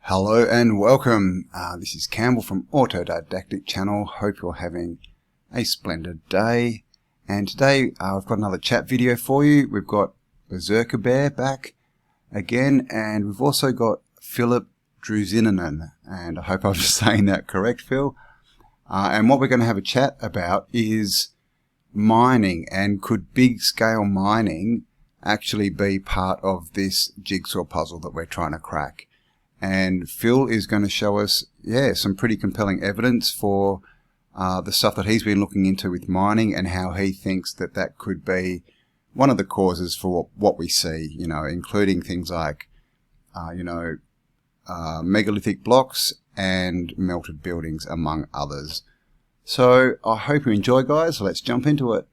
Hello and welcome. This is Campbell from Autodidactic channel. Hope you're having a splendid day. And today I've got another chat video for you. We've got Bezreker Bear back again, and we've also got Philipp Druzhinin, and I hope I'm saying that correct, Phil. And what we're going to have a chat about is mining, and could big scale mining actually be part of this jigsaw puzzle that we're trying to crack. And Phil is going to show us, some pretty compelling evidence for the stuff that he's been looking into with mining, and how he thinks that that could be one of the causes for what we see, including things like, megalithic blocks and melted buildings, among others. So I hope you enjoy, guys. Let's jump into it.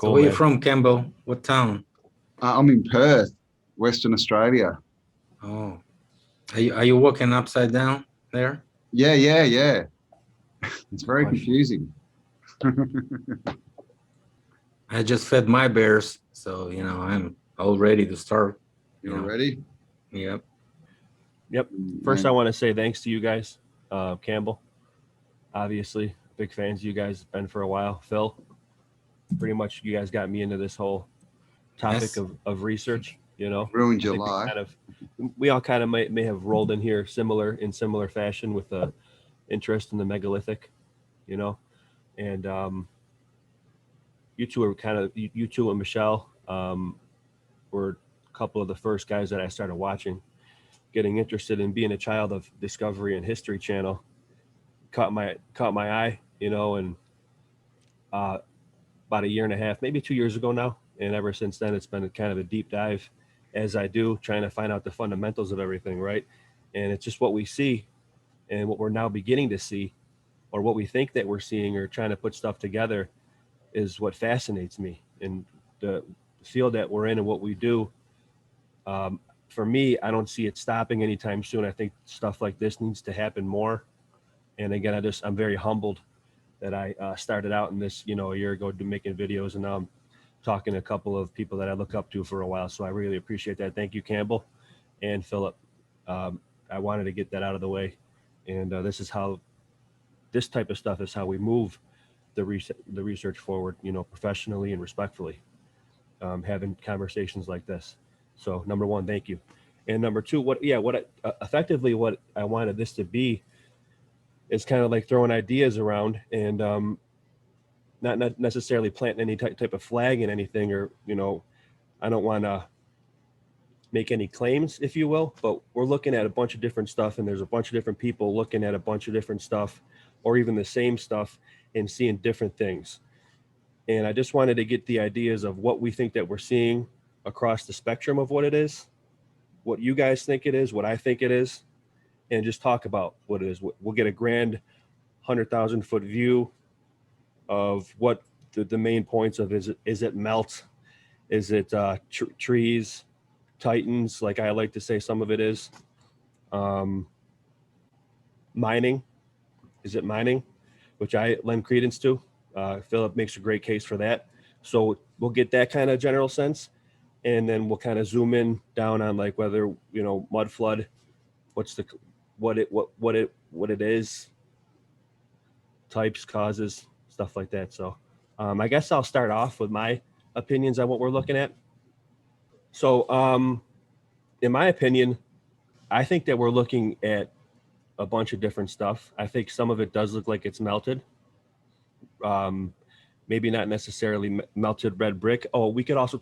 So where are you from, Cambell? What town? I'm in Perth, Western Australia. Oh, are you walking upside down there? Yeah. It's very confusing. I just fed my bears, so I'm all ready to start. You're ready? Yep. First, I want to say thanks to you guys, Campbell. Obviously, big fans of you guys. Been for a while. Phil, pretty much you guys got me into this whole topic of research. Ruined your life. We all kind of may have rolled in here in similar fashion with the interest in the megalithic, and you two and Michelle were a couple of the first guys that I started watching, getting interested in being a child of Discovery and History Channel. Caught my eye, and about a year and a half, maybe 2 years ago now. And ever since then, it's been kind of a deep dive, as I do, trying to find out the fundamentals of everything, right? And it's just what we see and what we're now beginning to see, or what we think that we're seeing, or trying to put stuff together, is what fascinates me. And the field that we're in and what we do, for me, I don't see it stopping anytime soon. I think stuff like this needs to happen more. And again, I'm very humbled that I started out in this, a year ago, making videos, and now I'm talking to a couple of people that I look up to for a while. So I really appreciate that. Thank you, Campbell and Philip. I wanted to get that out of the way. And this type of stuff is how we move the research forward, professionally and respectfully, having conversations like this. So number one, thank you. And number two, what I wanted this to be is kind of like throwing ideas around, and not necessarily planting any type of flag in anything, or, I don't want to make any claims, if you will, but we're looking at a bunch of different stuff, and there's a bunch of different people looking at a bunch of different stuff, or even the same stuff, and seeing different things. And I just wanted to get the ideas of what we think that we're seeing across the spectrum of what it is, what you guys think it is, what I think it is, and just talk about what it is. We'll get a grand 100,000 foot view of what the main points of is it melt? Is it trees, titans, like I like to say some of it is? Mining. Is it mining? Which I lend credence to. Philip makes a great case for that. So we'll get that kind of general sense. And then we'll kind of zoom in down on like whether, mudflood, what it is, types, causes, stuff like that. So I guess I'll start off with my opinions on what we're looking at. So in my opinion, I think that we're looking at a bunch of different stuff. I think some of it does look like it's melted. Maybe not necessarily melted red brick. Oh, we could also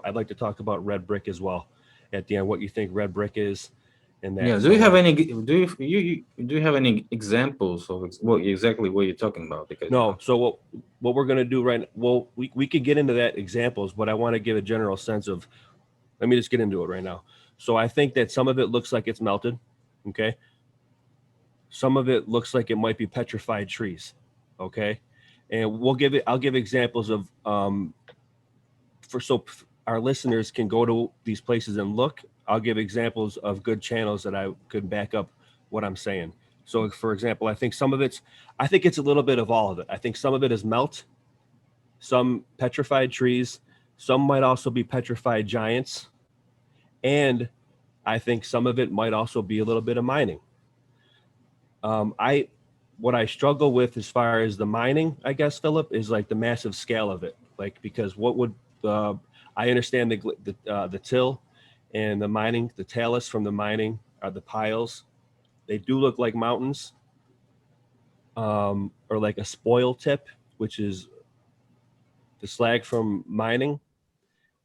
I'd like to talk about red brick as well at the end, what you think red brick is. And that. Yeah. Do you have any examples of what you're talking about? Because no. So what we're going to do right now, well, we could get into that examples, but I want to give a general sense of, let me just get into it right now. So I think that some of it looks like it's melted. Okay. Some of it looks like it might be petrified trees. Okay. And I'll give examples of, so our listeners can go to these places and look. I'll give examples of good channels that I could back up what I'm saying. So for example, I think it's a little bit of all of it. I think some of it is melt, some petrified trees, some might also be petrified giants. And I think some of it might also be a little bit of mining. What I struggle with as far as the mining, I guess, Philip, is like the massive scale of it. Like, because what would, I understand the till and the mining, the talus from the mining are the piles. They do look like mountains, or like a spoil tip, which is the slag from mining.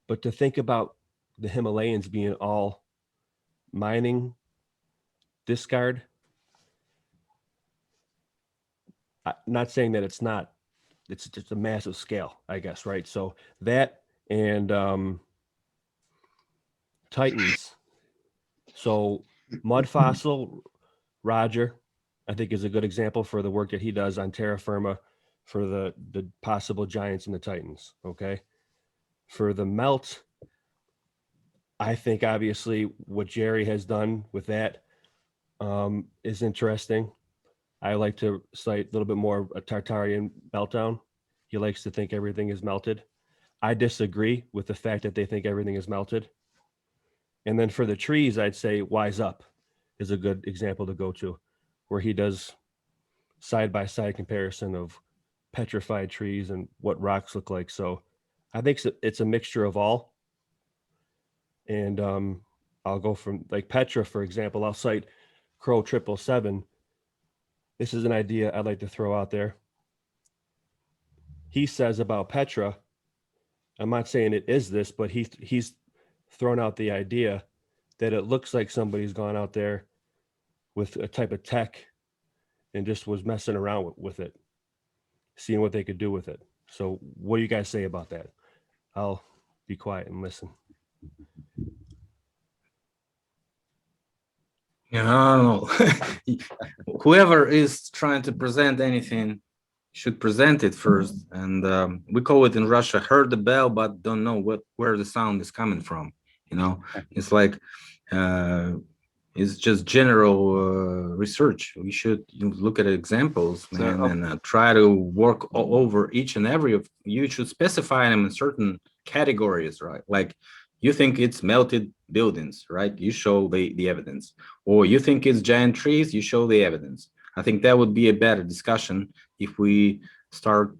But to think about the Himalayas being all mining discard, not saying that it's not, it's just a massive scale, I guess, right? So that and Titans. So Mud Fossil, Roger, I think is a good example for the work that he does on terra firma for the possible giants and the Titans, okay? For the melt, I think obviously what Jerry has done with that is interesting. I like to cite a little bit more a Tartarian meltdown. He likes to think everything is melted. I disagree with the fact that they think everything is melted. And then for the trees, I'd say Wise Up is a good example to go to, where he does side-by-side comparison of petrified trees and what rocks look like. So I think it's a mixture of all. And I'll go from like Petra, for example. I'll cite Crow 777. This is an idea I'd like to throw out there. He says about Petra, I'm not saying it is this, but he's thrown out the idea that it looks like somebody's gone out there with a type of tech and just was messing around with it, seeing what they could do with it. So what do you guys say about that? I'll be quiet and listen. Yeah, I don't know. Whoever is trying to present anything should present it first. And we call it in Russia, heard the bell, but don't know where the sound is coming from. You know, it's like, it's just general research. We should look at examples, man, and try to work over each and every of you. Should specify them in certain categories, right? Like, you think it's melted buildings, right? You show the evidence. Or you think it's giant trees, you show the evidence. I think that would be a better discussion if we start,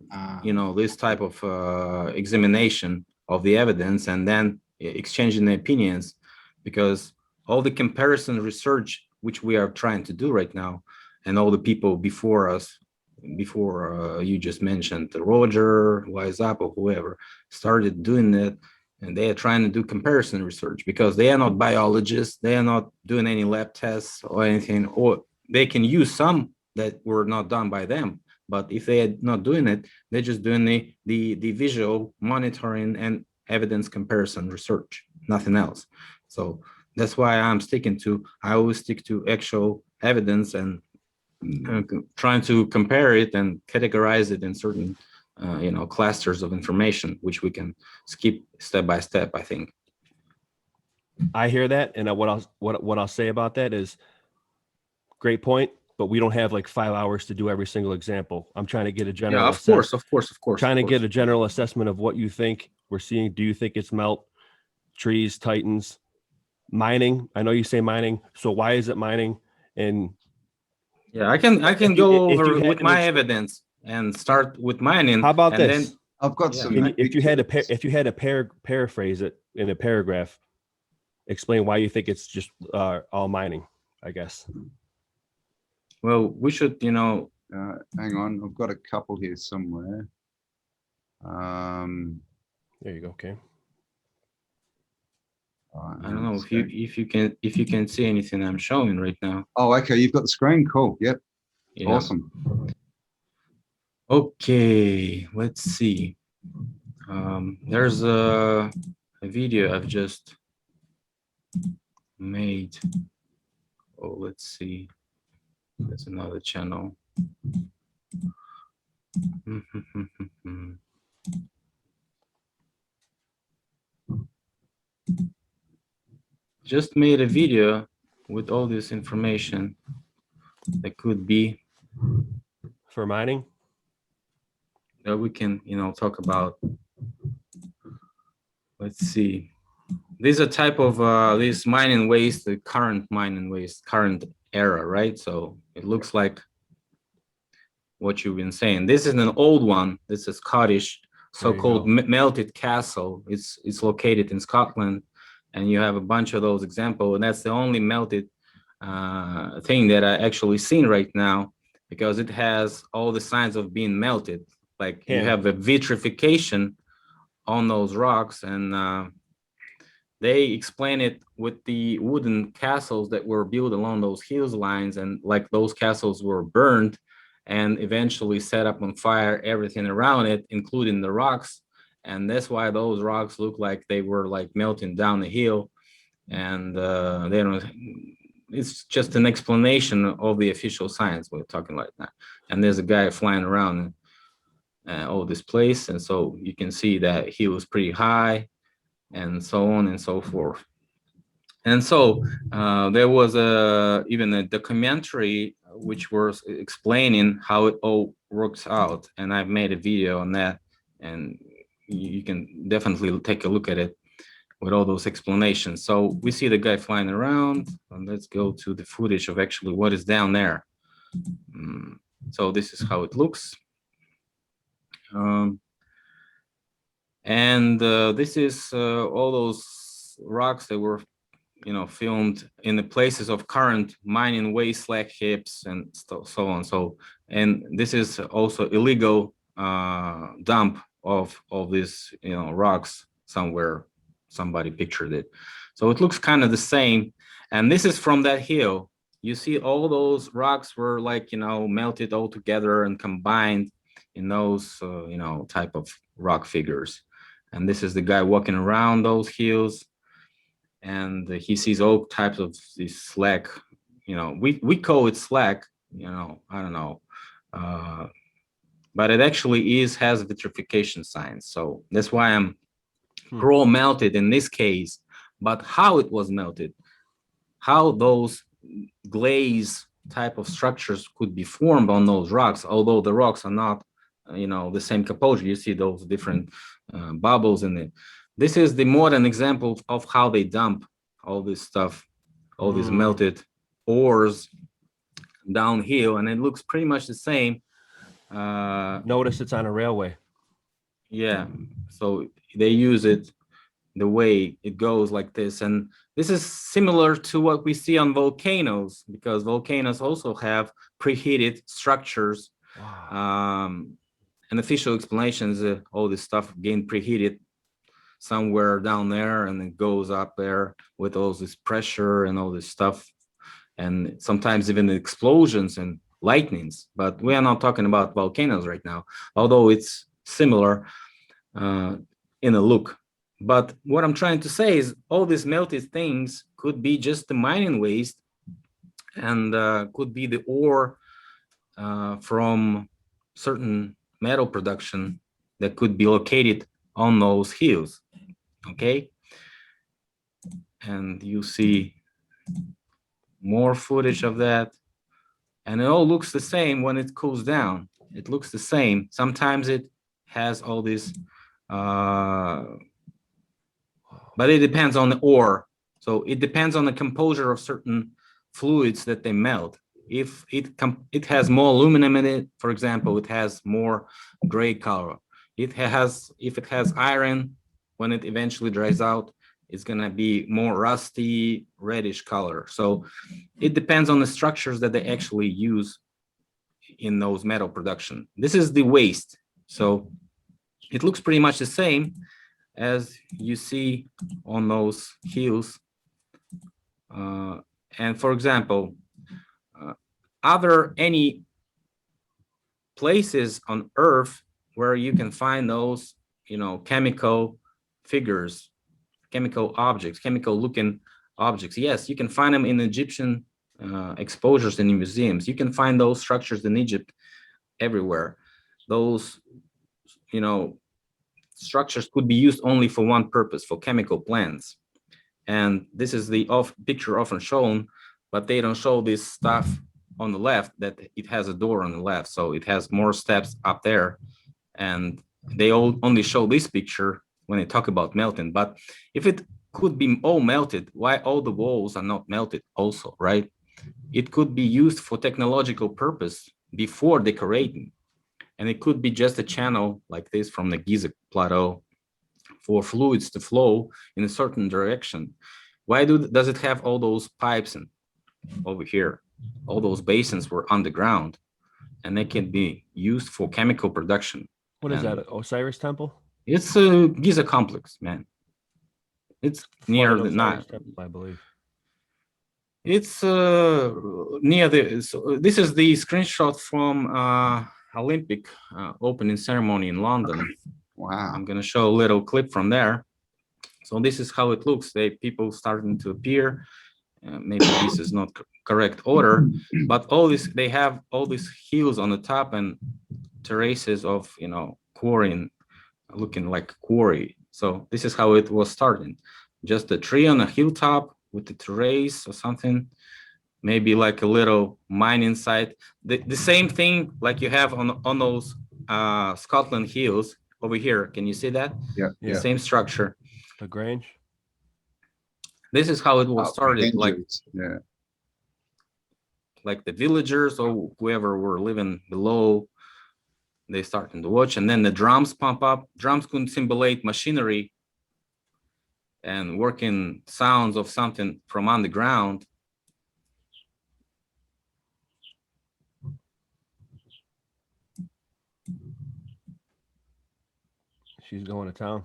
this type of examination of the evidence and then exchanging the opinions, because all the comparison research which we are trying to do right now, and all the people before us, before you just mentioned Roger, Wise Up, or whoever started doing that, and they are trying to do comparison research because they are not biologists, they are not doing any lab tests or anything, or they can use some that were not done by them. But if they are not doing it, they're just doing the visual monitoring and evidence comparison research, nothing else. So that's why I always stick to actual evidence and trying to compare it and categorize it in certain clusters of information, which we can skip step by step, I think. I hear that, and what I'll say about that is, great point, but we don't have like 5 hours to do every single example. I'm trying to get a general. Yeah, of course. Trying to get a general assessment of what you think we're seeing. Do you think it's melt, trees, Titans, mining? I know you say mining, so why is it mining? And yeah, I can go over with my evidence and start with mining. How about this? Then I've got some. If you had to paraphrase it in a paragraph, explain why you think it's just all mining, I guess. Well, we should, hang on, I've got a couple here somewhere. There you go. Okay. I don't know if you can see anything I'm showing right now. Oh, okay. You've got the screen. Cool. Yep. Yeah. Awesome. Okay, let's see. There's a video I've just made. Oh, let's see. There's another channel. Just made a video with all this information. that could be For mining? that we can, talk about. Let's see. These are type of this mining waste, the current mining waste, current era, right? So it looks like what you've been saying. This is an old one. This is Scottish, so-called melted castle. It's located in Scotland, and you have a bunch of those examples. And that's the only melted thing that I actually seen right now, because it has all the signs of being melted. Like you have a vitrification on those rocks, and they explain it with the wooden castles that were built along those hills lines, and like those castles were burned and eventually set up on fire everything around it, including the rocks. And that's why those rocks look like they were like melting down the hill. And they don't, it's just an explanation of the official science we're talking like that. And there's a guy flying around all this place, and so you can see that he was pretty high, and so on and so forth. And so there was even a documentary which was explaining how it all works out, and I've made a video on that, and you can definitely take a look at it with all those explanations. So we see the guy flying around, and let's go to the footage of actually what is down there. So this is how it looks. This is all those rocks that were, filmed in the places of current mining waste, slag heaps, and so on. So, and this is also illegal dump of these, rocks somewhere. Somebody pictured it. So it looks kind of the same. And this is from that hill. You see all those rocks were like, melted all together and combined in those, type of rock figures. And this is the guy walking around those hills, and he sees all types of these slag. We call it slag. I don't know, but it actually has vitrification signs. So that's why I'm pro melted in this case. But how it was melted, how those glaze type of structures could be formed on those rocks, although the rocks are not, the same composure. You see those different bubbles in it. This is the modern example of how they dump all this stuff, all these melted ores downhill, and it looks pretty much the same. Notice it's on a railway. Yeah, so they use it the way it goes like this. And this is similar to what we see on volcanoes, because volcanoes also have preheated structures. Wow. An official explanation is all this stuff getting preheated somewhere down there, and it goes up there with all this pressure and all this stuff, and sometimes even explosions and lightnings. But we are not talking about volcanoes right now, although it's similar in a look. But what I'm trying to say is all these melted things could be just the mining waste, and could be the ore from certain metal production that could be located on those hills. Okay, and you see more footage of that, and it all looks the same when it cools down. It looks the same. Sometimes it has all this, but it depends on the ore. So it depends on the composure of certain fluids that they melt. If it has more aluminum in it, for example, it has more gray color. If it has iron, when it eventually dries out, it's gonna be more rusty, reddish color. So it depends on the structures that they actually use in those metal production. This is the waste. So it looks pretty much the same as you see on those hills. And for example, are there any places on Earth where you can find those, chemical figures, chemical objects, chemical looking objects? Yes, you can find them in Egyptian exposures in museums. You can find those structures in Egypt everywhere. Those, structures could be used only for one purpose, for chemical plants. And this is the picture often shown, but they don't show this stuff on the left that it has a door on the left, so it has more steps up there. And they only show this picture when they talk about melting. But if it could be all melted, why all the walls are not melted also, right? It could be used for technological purpose before decorating. And it could be just a channel like this from the Giza Plateau for fluids to flow in a certain direction. Why does it have all those pipes and over here? All those basins were underground, and they can be used for chemical production. What is that? Osiris Temple? It's a Giza complex, man. It's near the Nile, I believe. It's near the. So this is the screenshot from Olympic opening ceremony in London. Wow. I'm gonna show a little clip from there. So this is how it looks. People starting to appear. Maybe this is not correct order, but all this, they have all these hills on the top and terraces of, you know, quarrying, looking like quarry. So this is how it was starting. Just a tree on a hilltop with the terrace or something, maybe like a little mining site. The same thing like you have on those Scotland hills over here. Can you see that? Yeah. The same structure. The Grange. This is how it was started. Like, yeah, like the villagers or whoever were living below, they started to watch, and then the drums pump up. Drums could simulate machinery and working sounds of something from underground. She's going to town.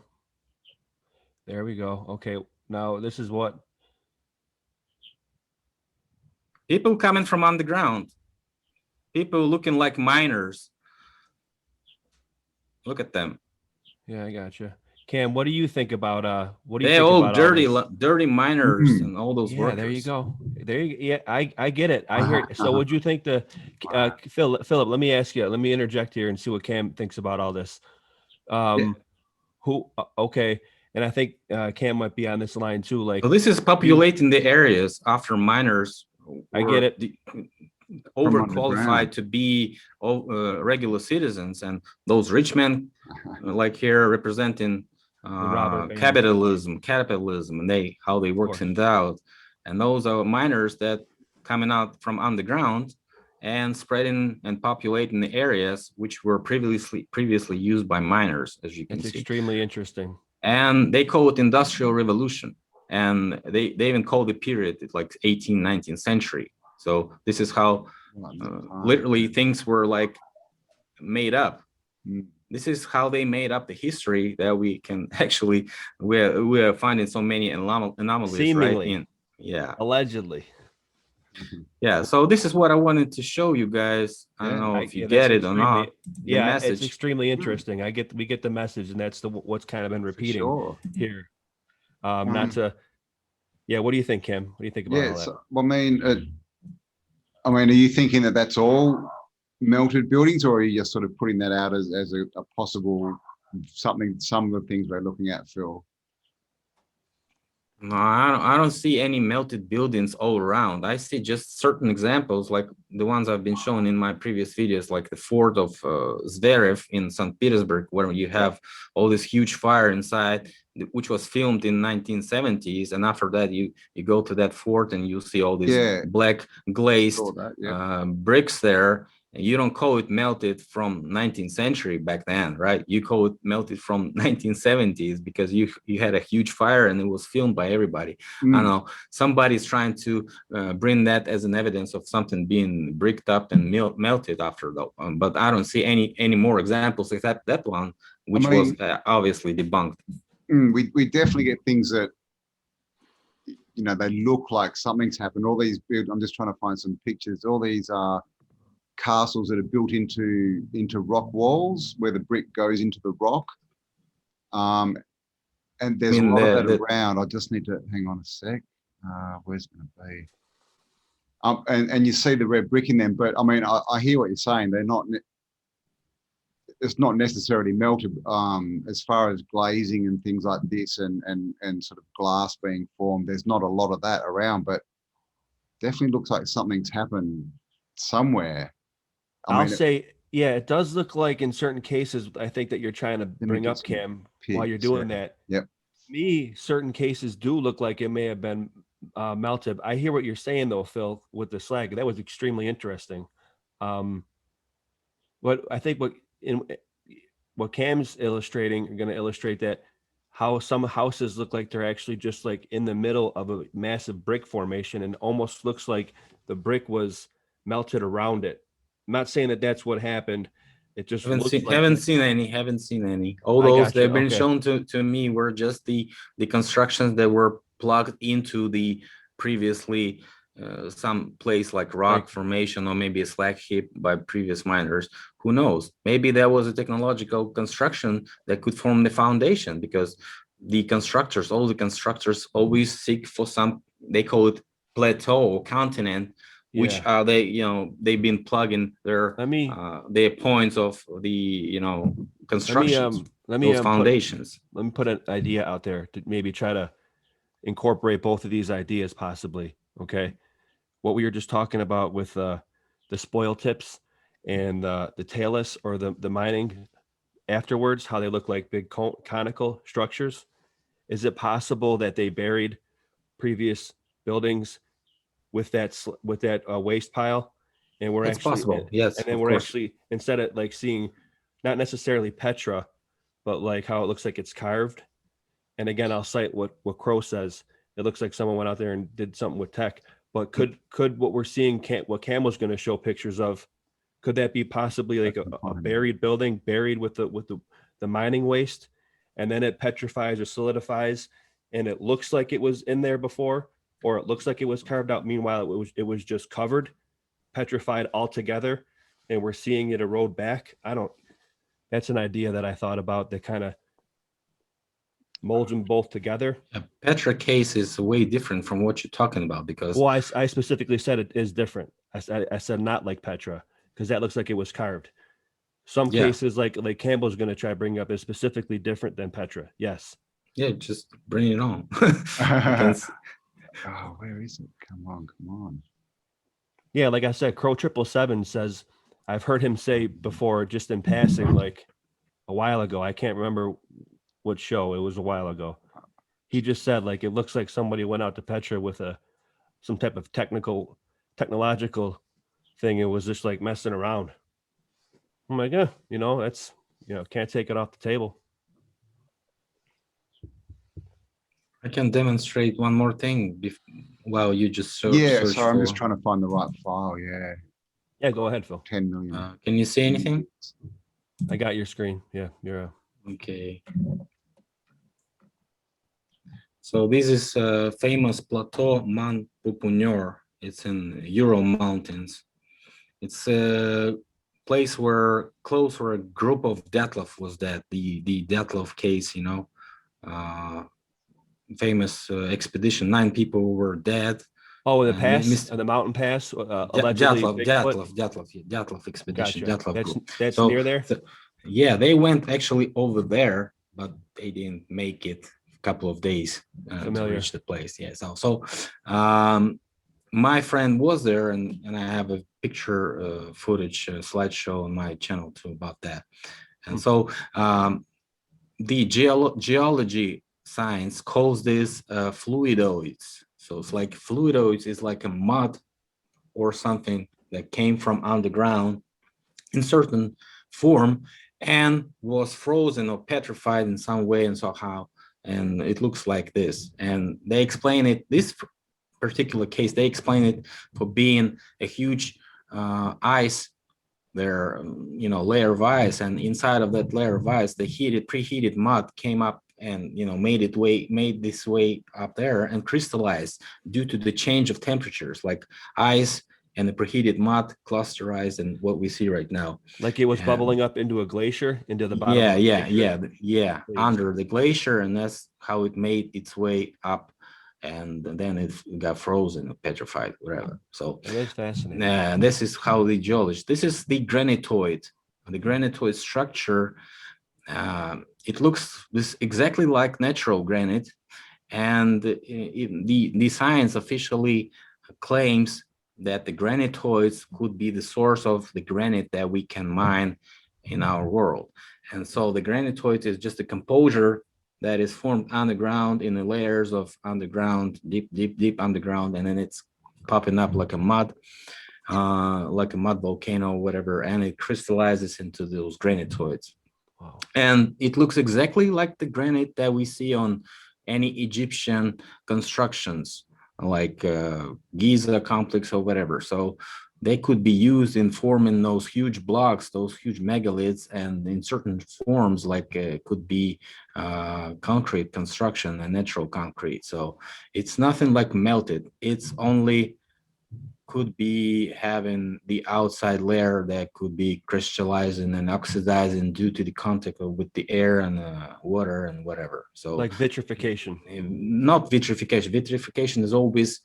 There we go. Okay, now this is what People coming from underground. People looking like miners. Look at them. Yeah, I gotcha. Cam, what do you think about what do you They're think all about dirty miners and all those workers. There you go. Yeah, I get it. I hear. So would you think the Philip, let me ask you, let me interject here and see what Cam thinks about all this. Okay, and I think Cam might be on this line too. Like, so this is populating the areas after miners. I get it. Overqualified to be regular citizens, and those rich men, like here, representing capitalism, and how they work things out. And those are miners that coming out from underground and spreading and populating the areas which were previously used by miners, as you can see. It's extremely interesting. And they call it industrial revolution, and they even call the period like 18th, 19th century. So this is how literally things were like made up. This is how they made up the history that we can actually, we are finding so many anomalies. Seemingly, right? Yeah. Allegedly. Yeah, so this is what I wanted to show you guys. I don't know if you get it or not. Yeah, it's extremely interesting. We get the message, and that's what's kind of been repeating here. Not to, yeah. What do you think, Kim? What do you think about all that? So, well, I mean, are you thinking that that's all melted buildings, or are you just sort of putting that out as a possible something? Some of the things we're looking at, Phil. No, I don't see any melted buildings all around. I see just certain examples like the ones I've been showing in my previous videos, like the fort of Zverev in St. Petersburg, where you have all this huge fire inside, which was filmed in 1970s. And after that, you go to that fort and you see all these black glazed bricks there. And you don't call it melted from 19th century back then, right? You call it melted from 1970s because you had a huge fire and it was filmed by everybody. I don't know, somebody's trying to bring that as an evidence of something being bricked up and melted after that. But I don't see any more examples except that one, which was obviously debunked. We definitely get things that, you know, they look like something's happened. All these, I'm just trying to find some pictures. All these are castles that are built into rock walls where the brick goes into the rock, and there's a lot of that around. I just need to hang on a sec. Where's it going to be? And you see the red brick in them, but I mean, I hear what you're saying. They're not. It's not necessarily melted. As far as glazing and things like this, and sort of glass being formed, there's not a lot of that around, but definitely looks like something's happened somewhere. I'll say, yeah, it does look like in certain cases, I think that you're trying to me bring get up, some Cam, while you're pics, doing yeah. that. Yep. Me, certain cases do look like it may have been melted. I hear what you're saying though, Phil, with the slag. That was extremely interesting. But I think what Cam's illustrating, are going to illustrate that how some houses look like they're actually just like in the middle of a massive brick formation, and almost looks like the brick was melted around it. I'm not saying that that's what happened. It just looks like haven't seen any. All I those got you. they've been Okay. shown to me were just the constructions that were plugged into the previously some place like rock formation, or maybe a slag heap by previous miners. Who knows? Maybe there was a technological construction that could form the foundation, because all the constructors always seek for some, they call it plateau or continent, which are they've been plugging their points of the constructions, those foundations. Let me put an idea out there to maybe try to incorporate both of these ideas possibly. Okay, what we were just talking about with the spoil tips and the talus, or the mining afterwards, how they look like big conical structures. Is it possible that they buried previous buildings with that waste pile, and we're It's actually possible, yes, and then we're actually, instead of like seeing not necessarily Petra, but like how it looks like it's carved. And again, I'll cite what Crow says. It looks like someone went out there and did something with tech. But could what we're seeing, what Cam was going to show pictures of, could that be possibly like a buried building, buried with the mining waste, and then it petrifies or solidifies, and it looks like it was in there before, or it looks like it was carved out. Meanwhile, it was just covered, petrified altogether, and we're seeing it erode back. That's an idea that I thought about that kind of molds them both together. A Petra case is way different from what you're talking about, because I specifically said it is different. I said not like Petra, because that looks like it was carved. Some cases like Campbell's going to try bringing up is specifically different than Petra. Yes. Yeah, just bring it on. Oh, where is it? Come on. Yeah, like I said, Crow 777 says, I've heard him say before, just in passing, like a while ago. I can't remember what show. It was a while ago. He just said, like, it looks like somebody went out to Petra with some type of technological thing. It was just like messing around. I'm like, yeah, that's, can't take it off the table. I can demonstrate one more thing while you just search. Yeah, sorry, I'm just trying to find the right file. Yeah. Yeah, go ahead, Phil. 10 million. Can you see anything? I got your screen. Yeah, you're okay. So this is a famous plateau, Man Pupunyor. It's in Ural Mountains. It's a place close where a group of Dyatlov was dead. The Dyatlov case, famous expedition. 9 people were dead. Oh, the pass, the mountain pass, allegedly. Dyatlov expedition. Gotcha. Dyatlov that's near there. Yeah, they went actually over there, but they didn't make it a couple of days to reach the place. Yeah, so my friend was there, and I have a picture footage slideshow on my channel too about that. And so the geology science calls this fluidoids. So it's like fluidoids is like a mud or something that came from underground in certain form and was frozen or petrified in some way and somehow, and it looks like this. And they explain it, this particular case, they explain it for being a huge ice there, layer of ice, and inside of that layer of ice, the preheated mud came up and made this way up there and crystallized due to the change of temperatures, like ice and the preheated mud clusterized, and what we see right now. Like it was bubbling up into a glacier, into the bottom. Yeah, under the glacier, and that's how it made its way up, and then it got frozen, petrified, whatever. So that's fascinating. This is how the geology. This is the granitoid. The granitoid structure. It looks exactly like natural granite, and the science officially claims that the granitoids could be the source of the granite that we can mine in our world. And so the granitoid is just a composure that is formed underground in the layers of underground, deep underground, and then it's popping up like a mud volcano, whatever, and it crystallizes into those granitoids. Wow. And it looks exactly like the granite that we see on any Egyptian constructions, like Giza complex or whatever. So they could be used in forming those huge blocks, those huge megaliths, and in certain forms, like could be concrete construction and natural concrete. So it's nothing like melted. It's only could be having the outside layer that could be crystallizing and oxidizing due to the contact with the air and water and whatever. So like vitrification. Not vitrification. Vitrification is always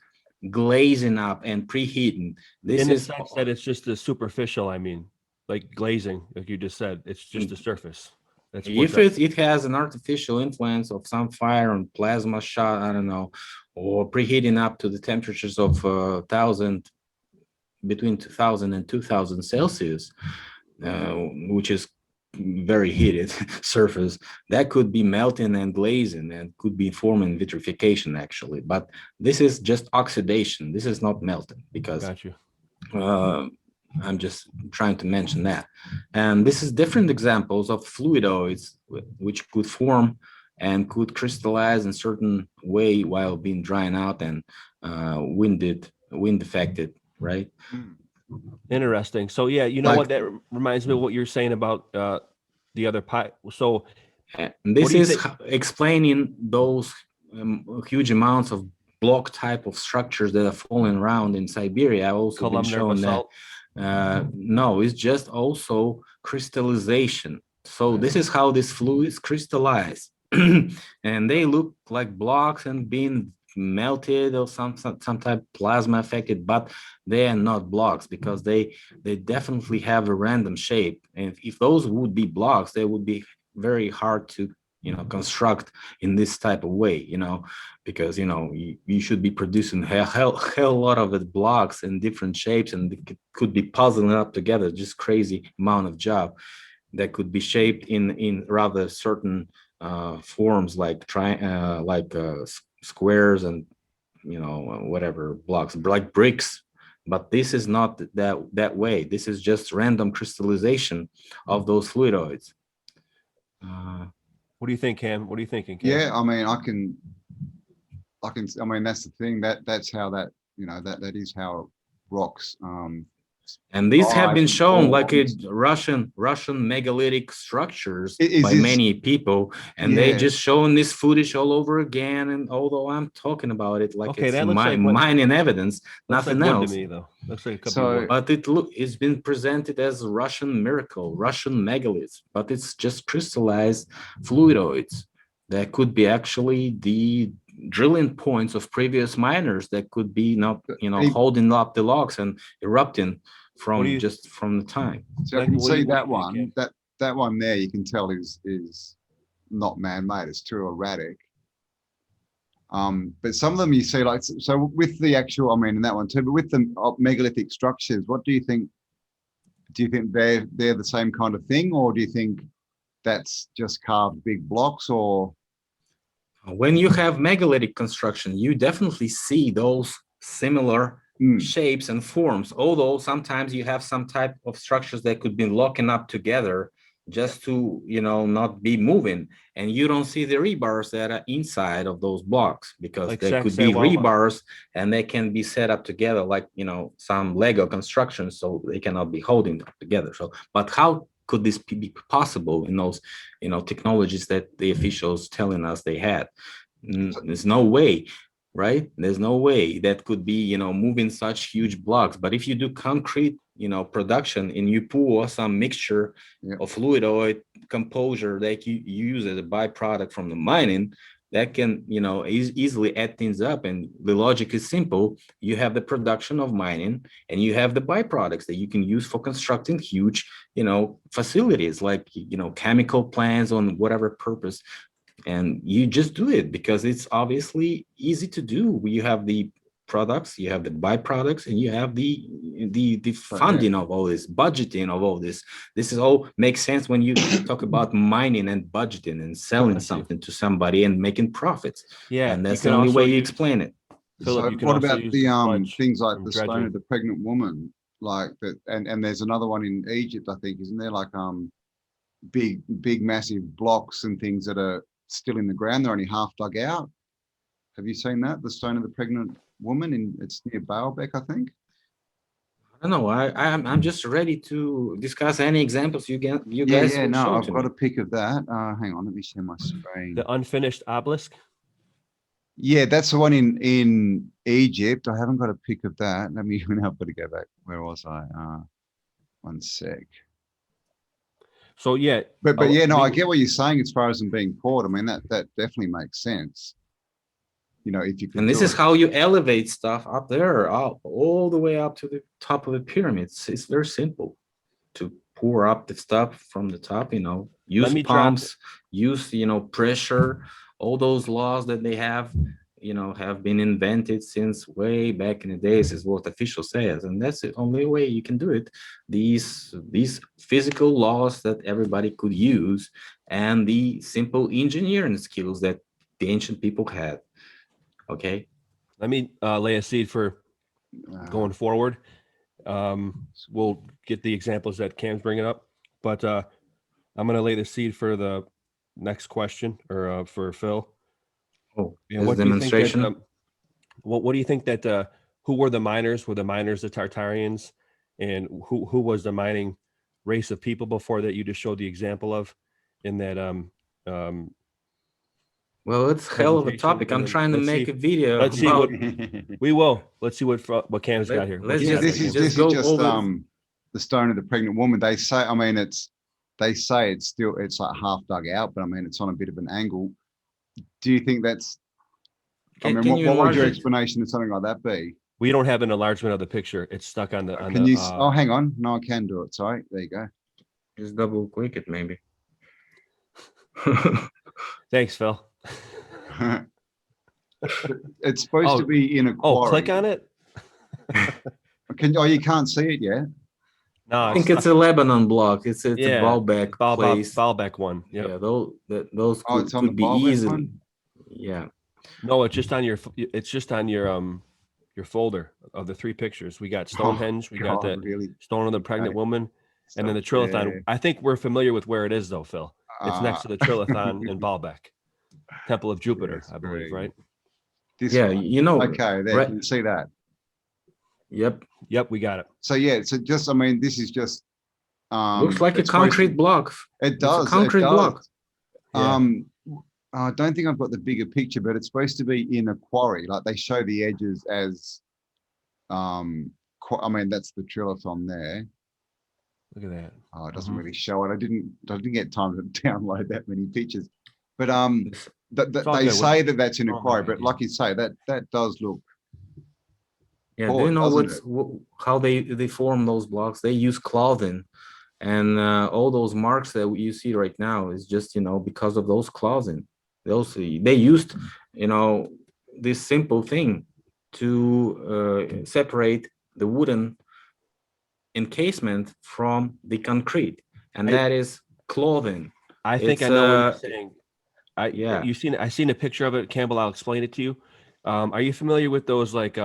glazing up and preheating. This in the is sense that it's just the superficial, I mean, like glazing, like you just said, it's just the surface. That's if it has an artificial influence of some fire and plasma shot, I don't know, or preheating up to the temperatures of between 2000 and 2000 Celsius, which is very heated surface, that could be melting and glazing and could be forming vitrification actually. But this is just oxidation. This is not melting, because Got you. I'm just trying to mention that. And this is different examples of fluidoids which could form and could crystallize in certain way while being drying out and wind affected, right? Interesting. So yeah, you know what, that reminds me of what you're saying about the other pipe. So this is explaining those huge amounts of block type of structures that are falling around in Siberia. I've also been shown that no, it's just also crystallization. So this is how these fluids crystallize. And they look like blocks and being melted or some type plasma affected, but they are not blocks, because they definitely have a random shape. And if those would be blocks, they would be very hard to construct in this type of way, because you should be producing hell lot of it blocks in different shapes, and it could be puzzling up together, just crazy amount of job that could be shaped in rather certain forms, like squares and whatever blocks, like bricks. But this is not that way. This is just random crystallization of those fluidoids. What do you think, Cam? What are you thinking, Cam? Yeah, I mean, I mean, that's the thing, that's how that is how rocks and these have been shown like Russian megalithic structures by many people, and they just showing this footage all over again. And although I'm talking about it like it's mining evidence, nothing else. To me, though. Looks like it could be but it's been presented as a Russian miracle, Russian megaliths, but it's just crystallized fluidoids that could be actually the drilling points of previous miners that could be not holding up the logs and erupting from the time. So you can see that one, that one there, you can tell is not man-made, it's too erratic. But some of them you see, like, so with the actual, I mean, in that one too, but with the megalithic structures, what do you think? Do you think they're the same kind of thing, or do you think that's just carved big blocks? Or when you have megalithic construction, you definitely see those similar shapes and forms, although sometimes you have some type of structures that could be locking up together just to not be moving, and you don't see the rebars that are inside of those blocks, because like they could be rebars and they can be set up together like some Lego construction, so they cannot be holding them together. So but how could this be possible in those technologies that the officials telling us they had? There's no way, right? There's no way that could be moving such huge blocks. But if you do concrete production and you pour some mixture of fluidoid composure that you use as a byproduct from the mining, that can easily add things up. And the logic is simple. You have the production of mining and you have the byproducts that you can use for constructing huge facilities, like chemical plants on whatever purpose. And you just do it because it's obviously easy to do. You have the products, you have the byproducts, and you have the funding of all this, budgeting of all this. This is all makes sense when you talk about mining and budgeting and selling something to somebody and making profits. Yeah, and that's the only way you explain it. Philip, So you can what also about use the things like from the stone dredging. of the pregnant woman, like that, and there's another one in Egypt, I think, isn't there? Like big massive blocks and things that are still in the ground, they're only half dug out. Have you seen that? The stone of the pregnant woman, it's near Baalbek, I think. I don't know. I'm just ready to discuss any examples you guys. Yeah. will No, show I've to got me. a pic of that. Hang on, let me share my screen. The unfinished obelisk. Yeah, that's the one in Egypt. I haven't got a pic of that. Let me. Now I've got to go back. Where was I? One sec. So yeah, But yeah, no, I get what you're saying as far as them being poured. I mean, that definitely makes sense. You know, if you could. And this do is it. how you elevate stuff up there, all the way up to the top of the pyramids. It's very simple to pour up the stuff from the top. You know, use pumps, use pressure. All those laws that they have, have been invented since way back in the days, is what official says, and that's the only way you can do it. These physical laws that everybody could use, and the simple engineering skills that the ancient people had. Okay. Let me lay a seed for going forward. We'll get the examples that Cam's bringing up, but I'm going to lay the seed for the next question, or for Phil. Oh, yeah, what demonstration. Do you think that, what do you think that who were the miners? Were the miners the Tartarians, and who was the mining race of people before that you just showed the example of in that well, it's hell of a topic. I'm trying to make a video. Let's see what we will. Let's see what Cam's got here. This is just the stone of the pregnant woman. They say, I mean, they say it's like half dug out, but I mean, it's on a bit of an angle. Do you think that's? I mean, what would your explanation of something like that be? We don't have an enlargement of the picture. It's stuck on the. Can you? Oh, hang on. No, I can do it. Sorry. There you go. Just double click it, maybe. Thanks, Phil. It's supposed to be in a quarry. Oh, click on it. You can't see it yet. No, I think it's a Lebanon block. It's a Baalbek place. Baalbek one. Yep. Yeah, those could be easily. Yeah. No, it's just on your. It's just on your folder of the 3 pictures. We got Stonehenge. We got that stone of the pregnant woman, and then the Trilithon. Yeah. I think we're familiar with where it is, though, Phil. It's next to the Trilithon in Baalbek, Temple of Jupiter, I believe, right? Okay, there, you see that. Yep, we got it. So yeah, I mean, this is just looks like a concrete block. It does. It's a concrete block. Yeah. I don't think I've got the bigger picture, but it's supposed to be in a quarry. Like they show the edges as, I mean, that's the trilithon there. Look at that. Oh, it doesn't really show it. I didn't get time to download that many pictures. But they say that that's in a quarry, but like you say, that does look. Yeah, do you know how they form those blocks? They use clothing, and all those marks that you see right now is just because of those clothing. They used this simple thing to separate the wooden encasement from the concrete, and that is clothing. I think I know what you're saying. I seen a picture of it, Cambell. I'll explain it to you. Are you familiar with those like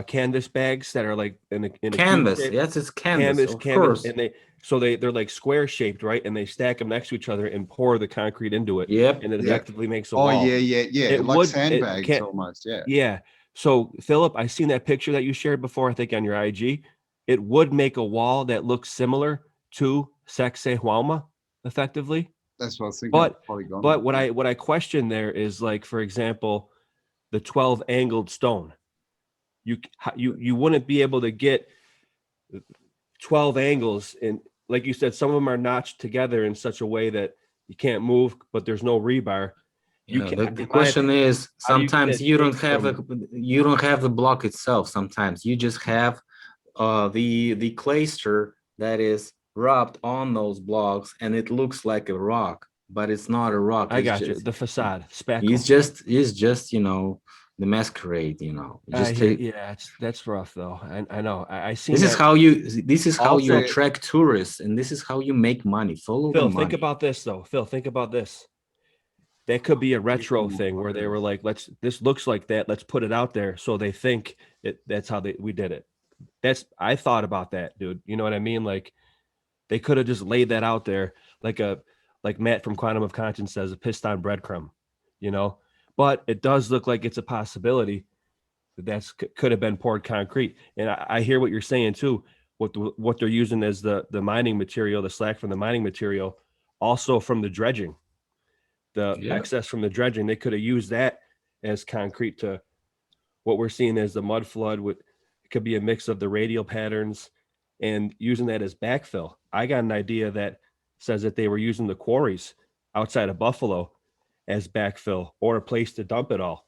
canvas bags that are like in a canvas? Yes, it's canvas. Of course. And they're like square shaped, right? And they stack them next to each other and pour the concrete into it. Yep. And it effectively makes a wall. Oh yeah. Like sandbags almost. Yeah. Yeah. So Philip, I seen that picture that you shared before, I think on your IG. It would make a wall that looks similar to Sacsayhuama, effectively. That's what I was thinking. But what I question there is, like, for example, the 12 angled stone. You wouldn't be able to get 12 angles, and like you said, some of them are notched together in such a way that you can't move, but there's no rebar. The question is, sometimes you don't have the block itself. Sometimes you just have the clayster that is rubbed on those blocks, and it looks like a rock, but it's not a rock. I got you. The facade. It's just the masquerade, you know. Yeah, that's rough though. I know. I seen this that. is how you Also- attract tourists, and this is how you make money. Follow the Phil, money. think about this though. Phil, think about this. That could be a retro thing where they were like, this looks like that, let's put it out there, so they think that's how we did it. I thought about that, dude. You know what I mean? Like, they could have just laid that out there, like Matt from Quantum of Conscience says, a piston breadcrumb, you know. But it does look like it's a possibility that could have been poured concrete. And I hear what you're saying too. What they're using as the mining material, the slack from the mining material, also from the dredging, the excess from the dredging, they could have used that as concrete to what we're seeing as the mud flood. It could be a mix of the radial patterns and using that as backfill. I got an idea that says that they were using the quarries outside of Buffalo as backfill or a place to dump it all.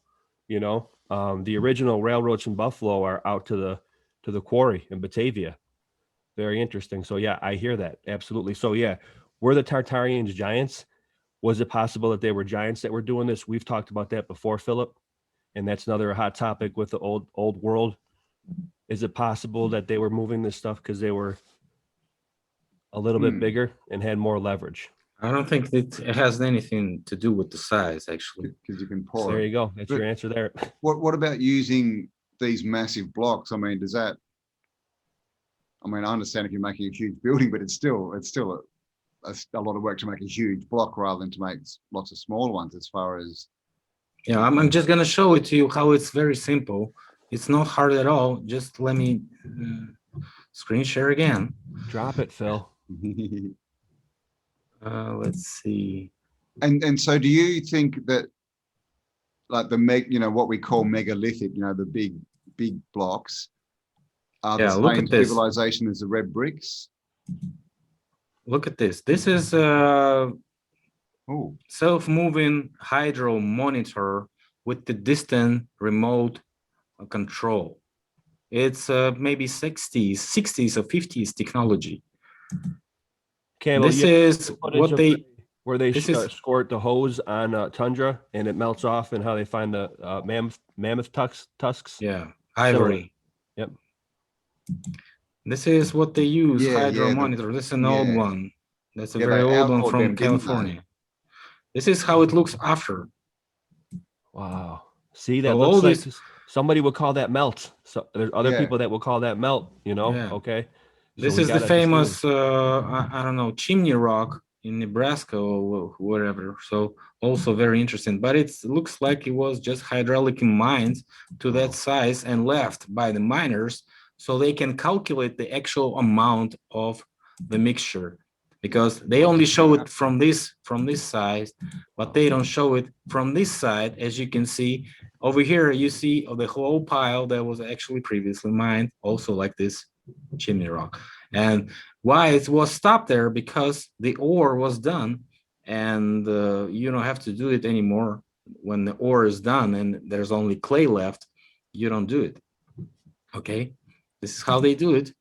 You know, the original railroads from Buffalo are out to the quarry in Batavia. Very interesting. So yeah, I hear that. Absolutely. So yeah, were the Tartarians giants? Was it possible that they were giants that were doing this? We've talked about that before, Philip, and that's another hot topic with the old world. Is it possible that they were moving this stuff because they were a little bit bigger and had more leverage? I don't think it has anything to do with the size, actually. Because you can pour. So there you go. That's your answer there. What about using these massive blocks? I mean, does that? I mean, I understand if you're making a huge building, but it's still a lot of work to make a huge block rather than to make lots of smaller ones. As far as yeah, I'm just gonna show it to you how it's very simple. It's not hard at all. Just let me screen share again. Drop it, Phil. Let's see. And so, do you think that, like what we call megalithic, the big blocks, are the look same at this. civilization as the red bricks? Look at this. This is self-moving hydro monitor with the distant remote control. It's maybe 60s or 50s technology. Cambell, this is what they where they squirt the hose on tundra and it melts off, and how they find the mammoth tusks. Yeah, ivory. Yep. This is what they use, hydro monitor. This is an old one. That's a very old one from California. This is how it looks after. Wow. See, that looks like somebody would call that melt. So there's other people that will call that melt, Okay. This is the famous, I don't know, chimney rock in Nebraska or wherever. So also very interesting, but it looks like it was just hydraulic mined to that size and left by the miners so they can calculate the actual amount of the mixture, because they only show it from this side, but they don't show it from this side. As you can see over here, you see the whole pile that was actually previously mined, also like this chimney rock. And why it was stopped there? Because the ore was done, and you don't have to do it anymore. When the ore is done and there's only clay left, you don't do it. Okay, this is how they do it.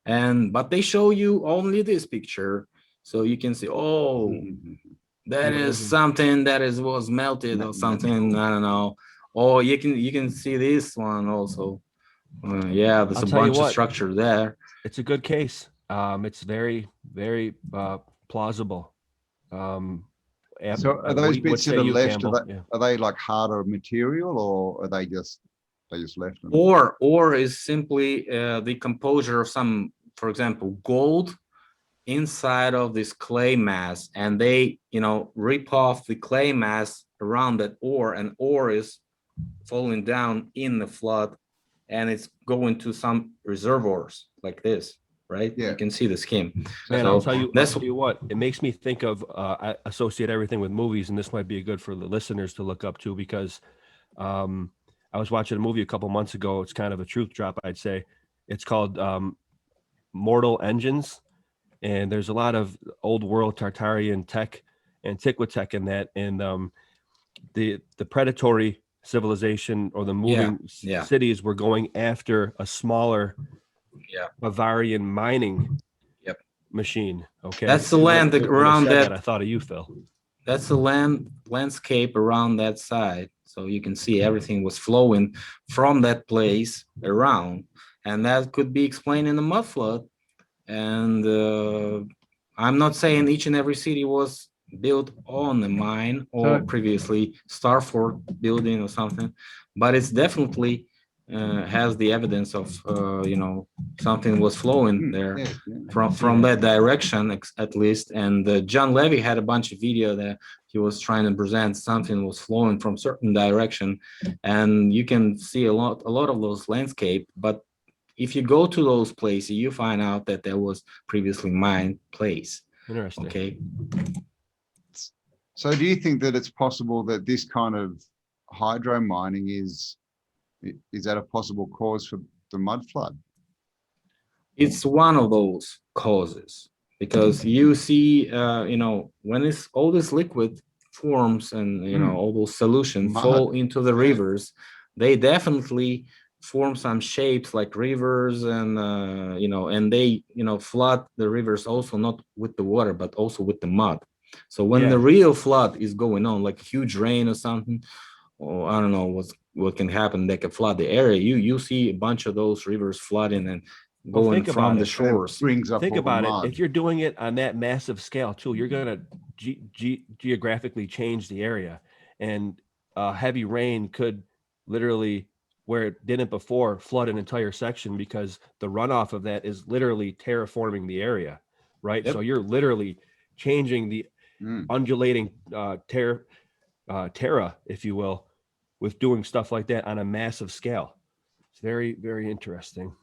But they show you only this picture, so you can see, that is something that was melted or something. I don't know. Or you can see this one also. There's a bunch of structure there. It's a good case. It's very, very plausible. So are those bits that are left, are they like harder material, or are they just left them? Or is simply the composure of some, for example, gold inside of this clay mass, and they rip off the clay mass around that ore, and ore is falling down in the flood, and it's going to some reservoirs like this, right? You can see the scheme. Man, I'll tell you what, it makes me think of, I associate everything with movies, and this might be good for the listeners to look up to, because I was watching a movie a couple months ago. It's kind of a truth drop, I'd say. It's called Mortal Engines, and there's a lot of old world Tartarian tech, antiquitech in that, and the predatory civilization or the moving cities were going after a smaller Bavarian mining machine. Okay, that's the land around that. I thought of you, Phil. That's the landscape around that side. So you can see everything was flowing from that place around, and that could be explained in the mud flood. And I'm not saying each and every city was built on a mine or previously Starford building or something, but it's definitely has the evidence of something was flowing there from that direction at least. And John Levy had a bunch of video that he was trying to present something was flowing from certain direction, and you can see a lot of those landscape. But if you go to those places, you find out that there was previously mined place. Interesting. Okay. So do you think that it's possible that this kind of hydro mining is that a possible cause for the mud flood? It's one of those causes, because you see, when all this liquid forms and, all those solutions fall into the rivers, they definitely form some shapes like rivers, and and they flood the rivers also, not with the water but also with the mud. So when the real flood is going on, like huge rain or something, or I don't know what can happen that can flood the area, you see a bunch of those rivers flooding and going from the shores. Think about it. If you're doing it on that massive scale too, you're going to geographically change the area, and heavy rain could literally, where it didn't before, flood an entire section, because the runoff of that is literally terraforming the area, right? So you're literally changing the undulating terra, if you will, with doing stuff like that on a massive scale. It's very, very interesting.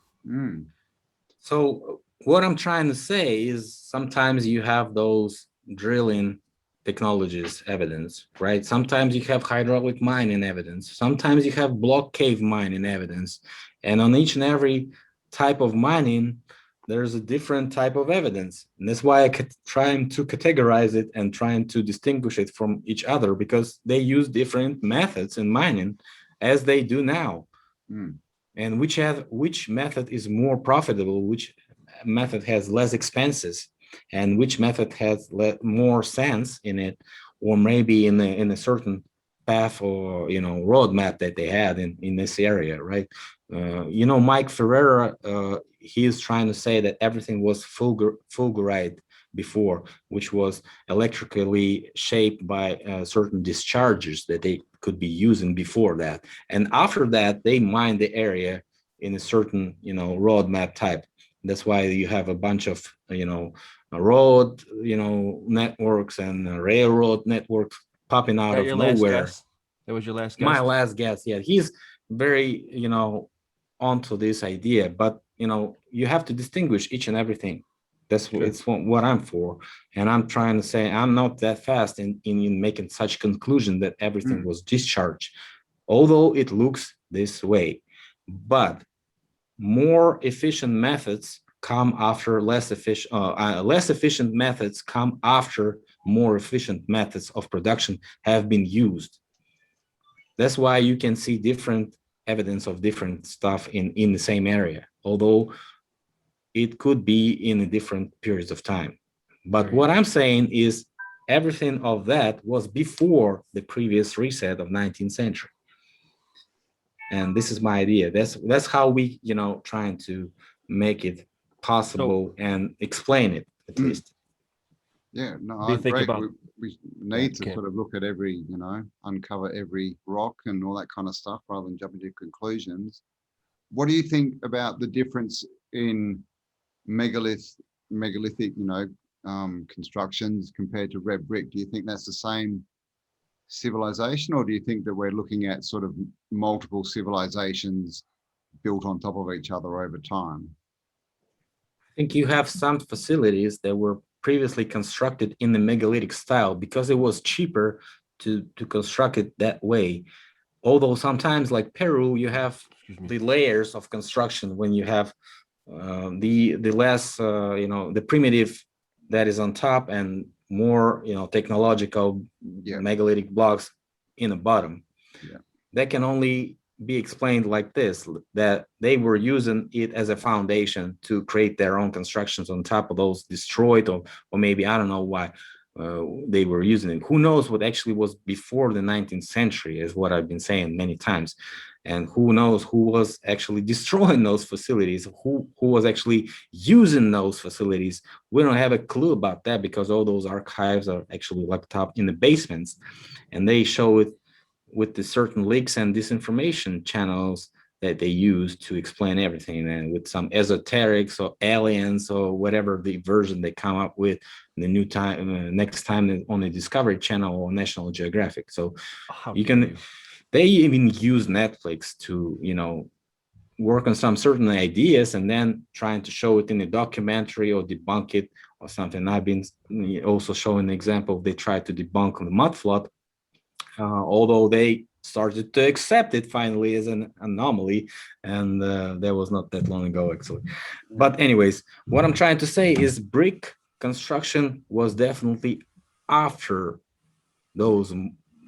So what I'm trying to say is sometimes you have those drilling technologies evidence, right? Sometimes you have hydraulic mining evidence. Sometimes you have block cave mining evidence. And on each and every type of mining, there's a different type of evidence. And that's why I trying to categorize it and trying to distinguish it from each other, because they use different methods in mining as they do now. And which method is more profitable, which method has less expenses, and which method has more sense in it, or maybe in a certain path or roadmap that they had in this area, right? Mike Ferreira, he is trying to say that everything was fulgurite before, which was electrically shaped by certain discharges that they could be using before that, and after that they mined the area in a certain roadmap type. That's why you have a bunch of road networks and railroad networks popping out of nowhere. That was your last guess? My last guess. Yeah, he's very onto this idea, but you have to distinguish each and everything. That's what I'm for, and I'm trying to say I'm not that fast in making such conclusion that everything was discharged, although it looks this way. But more efficient methods come after less efficient. Less efficient methods come after more efficient methods of production have been used. That's why you can see different evidence of different stuff in the same area, although it could be in different periods of time. But what I'm saying is everything of that was before the previous reset of 19th century. And this is my idea. That's how we, trying to make it possible and explain it at least. Yeah, no, I agree. We need to sort of look at every, uncover every rock and all that kind of stuff rather than jumping to conclusions. What do you think about the difference in megalithic, constructions compared to red brick? Do you think that's the same civilization, or do you think that we're looking at sort of multiple civilizations built on top of each other over time? I think you have some facilities that were previously constructed in the megalithic style because it was cheaper to construct it that way. Although sometimes, like Peru, you have the layers of construction when you have the less the primitive that is on top and more technological megalithic blocks in the bottom. That can only be explained like this, that they were using it as a foundation to create their own constructions on top of those destroyed, or maybe I don't know why. they were using it. Who knows what actually was before the 19th century, is what I've been saying many times. And who knows who was actually destroying those facilities, who was actually using those facilities. We don't have a clue about that, because all those archives are actually locked up in the basements, and they show it with the certain leaks and disinformation channels that they use to explain everything, and with some esoterics or aliens or whatever the version they come up with the new time, next time on the Discovery Channel or National Geographic. So they even use Netflix to, work on some certain ideas and then trying to show it in a documentary or debunk it or something. I've been also showing an example. They tried to debunk the mudflood, although they started to accept it finally as an anomaly, and that was not that long ago, actually. But anyways, what I'm trying to say is brick construction was definitely after those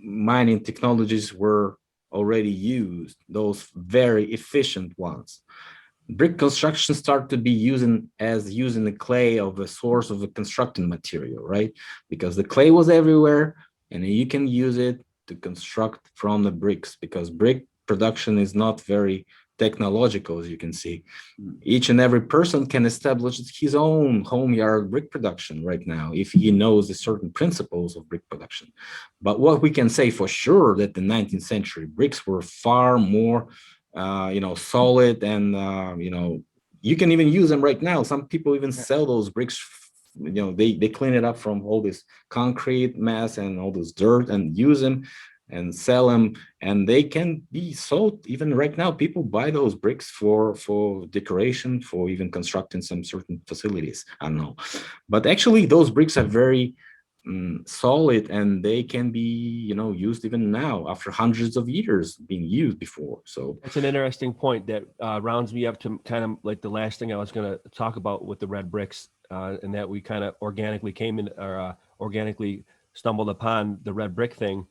mining technologies were already used, those very efficient ones. Brick construction started to be using the clay of a source of a constructing material, right? Because the clay was everywhere, and you can use it to construct from the bricks, because brick production is not very technological, as you can see. Each and every person can establish his own home yard brick production right now if he knows the certain principles of brick production. But what we can say for sure, that the 19th century bricks were far more solid, and you can even use them right now. Some people even sell those bricks. They clean it up from all this concrete mass and all this dirt and use them and sell them, and they can be sold even right now. People buy those bricks for decoration, for even constructing some certain facilities. I don't know, but actually those bricks are very solid, and they can be used even now after hundreds of years being used before. So that's an interesting point that rounds me up to kind of like the last thing I was going to talk about with the red bricks, and that we kind of organically organically stumbled upon the red brick thing.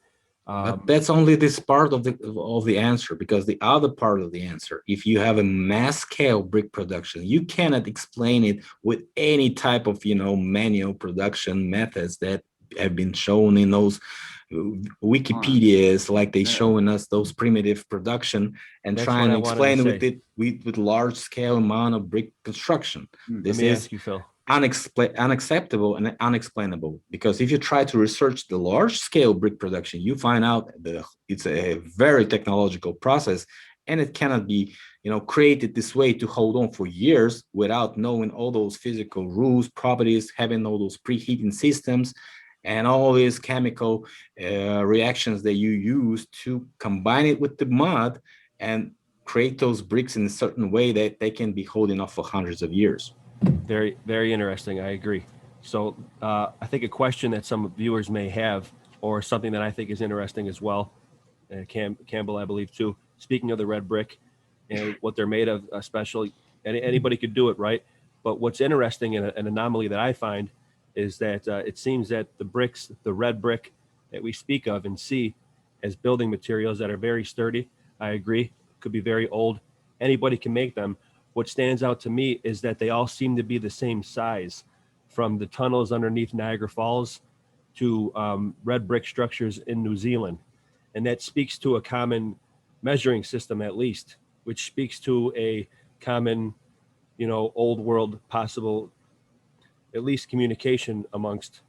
But that's only this part of the answer, because the other part of the answer, if you have a mass scale brick production, you cannot explain it with any type of manual production methods that have been shown in those Wikipedias, like they showing us those primitive production, and trying to explain it with large scale amount of brick construction. This is ask you, Phil, unacceptable and unexplainable, because if you try to research the large scale brick production, you find out that it's a very technological process, and it cannot be created this way to hold on for years without knowing all those physical rules, properties, having all those preheating systems and all these chemical reactions that you use to combine it with the mud and create those bricks in a certain way that they can be holding off for hundreds of years. Very, very interesting. I agree. So I think a question that some viewers may have, or something that I think is interesting as well, Campbell, I believe too, speaking of the red brick and what they're made of, especially, anybody could do it, right? But what's interesting, and an anomaly that I find, is that it seems that the red brick that we speak of and see as building materials that are very sturdy, I agree, could be very old. Anybody can make them. What stands out to me is that they all seem to be the same size, from the tunnels underneath Niagara Falls to red brick structures in New Zealand. And that speaks to a common measuring system, at least, which speaks to a common, old world possible, at least communication amongst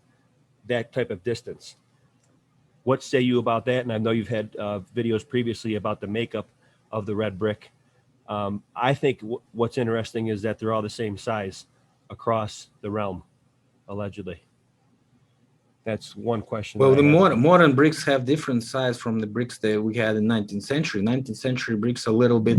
that type of distance. What say you about that? And I know you've had videos previously about the makeup of the red brick. I think what's interesting is that they're all the same size across the realm, allegedly. That's one question. Well, the modern bricks have different size from the bricks that we had in 19th century. 19th century bricks are a little bit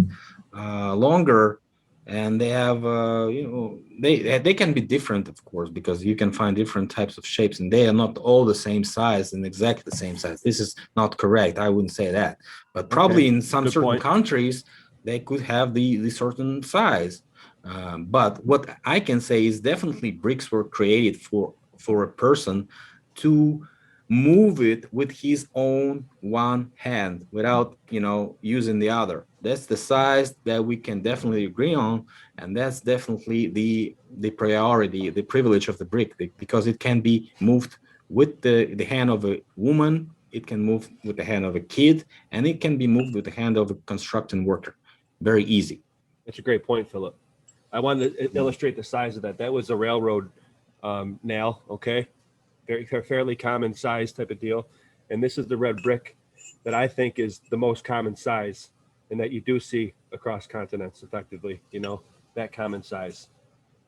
longer, and they have, they can be different, of course, because you can find different types of shapes, and they are not all the same size and exactly the same size. This is not correct. I wouldn't say that, but probably in some certain countries, they could have the certain size. But what I can say is definitely bricks were created for a person to move it with his own one hand without using the other. That's the size that we can definitely agree on, and that's definitely the priority, the privilege of the brick, because it can be moved with the hand of a woman, it can move with the hand of a kid, and it can be moved with the hand of a construction worker. Very easy. That's a great point, Philip. I wanted to illustrate the size of that. That was a railroad nail, okay? Very fairly common size type of deal. And this is the red brick that I think is the most common size and that you do see across continents effectively, you know, that common size.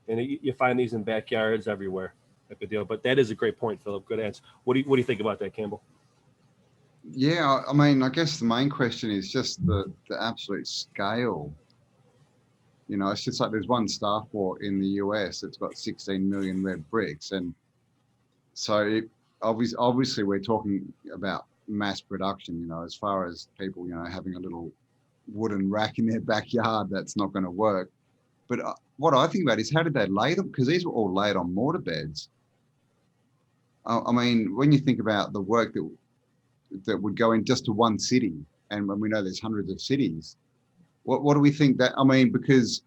And you find these in backyards everywhere type of deal. But that is a great point, Philip. Good answer. What do you think about that, Campbell? Yeah, I mean, I guess the main question is just the absolute scale. You know, it's just like there's one starport in the US that's got 16 million red bricks. And so obviously we're talking about mass production, you know, as far as people, you know, having a little wooden rack in their backyard, that's not going to work. But what I think about is how did they lay them? Because these were all laid on mortar beds. I mean, when you think about the work that would go in just to one city, and when we know there's hundreds of cities, what do we think that, I mean, because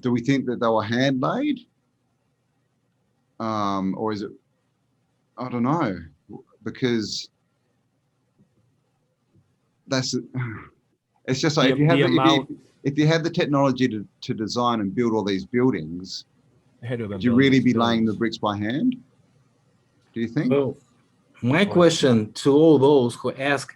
do we think that they were hand laid? Or is it, I don't know, because it's just like if you had the technology to design and build all these buildings, would you really be laying the bricks by hand? Do you think? So my question to all those who ask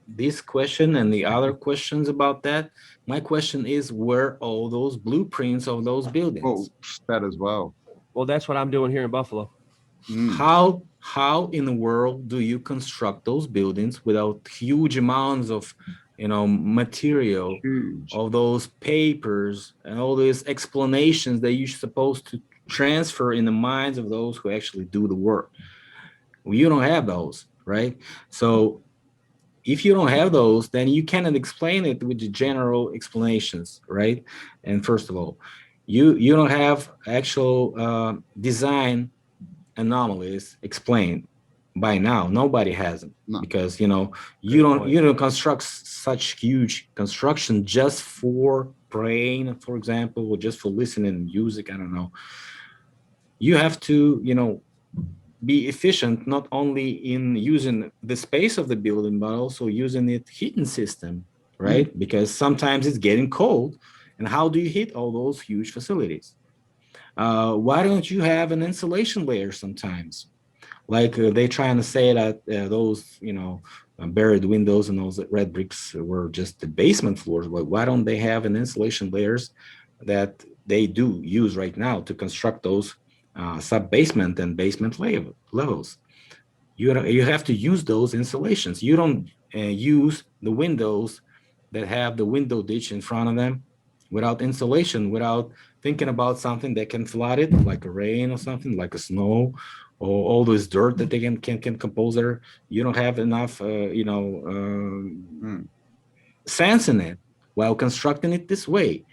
this question and the other questions about that, my question is, where all those blueprints of those buildings? Well, that as well. Well, that's what I'm doing here in Buffalo. How in the world do you construct those buildings without huge amounts of, you know, material, of those papers and all these explanations that you're supposed to transfer in the minds of those who actually do the work? Well, you don't have those, right? So if you don't have those, then you cannot explain it with the general explanations, right? And first of all, you don't have actual design anomalies explained by now. Nobody has them. No. Because, you know, you don't construct such huge construction just for praying, for example, or just for listening to music. I don't know. You have to, you know, be efficient not only in using the space of the building, but also using its heating system, right? Because sometimes it's getting cold, and how do you heat all those huge facilities? Why don't you have an insulation layer sometimes? Like they're trying to say that those, you know, buried windows and those red bricks were just the basement floors. Well, why don't they have an insulation layers that they do use right now to construct those sub-basement and basement levels? You have to use those insulations. You don't use the windows that have the window ditch in front of them without insulation, without thinking about something that can flood it, like a rain or something, like a snow, or all this dirt that they can compose there. You don't have enough, you know, sense in it while constructing it this way.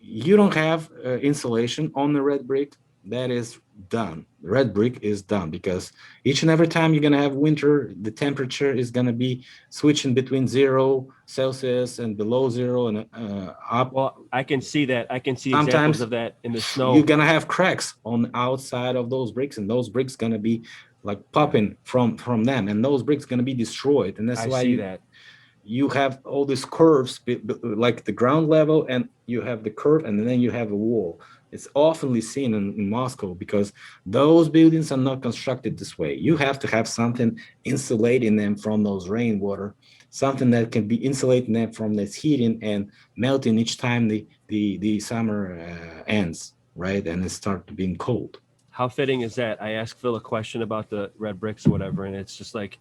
You don't have insulation on the red brick. That is done. The red brick is done because each and every time you're going to have winter, the temperature is going to be switching between 0 Celsius and below 0 and up. Well, I can see that. I can see examples of that in the snow. You're going to have cracks on the outside of those bricks, and those bricks going to be like popping from them, and those bricks going to be destroyed. And that's why you have all these curves, like the ground level, and you have the curve, and then you have a wall. It's often seen in Moscow because those buildings are not constructed this way. You have to have something insulating them from those rainwater, something that can be insulating them from this heating and melting each time the summer ends, right? And it starts being cold. How fitting is that? I asked Phil a question about the red bricks or whatever, and it's just like,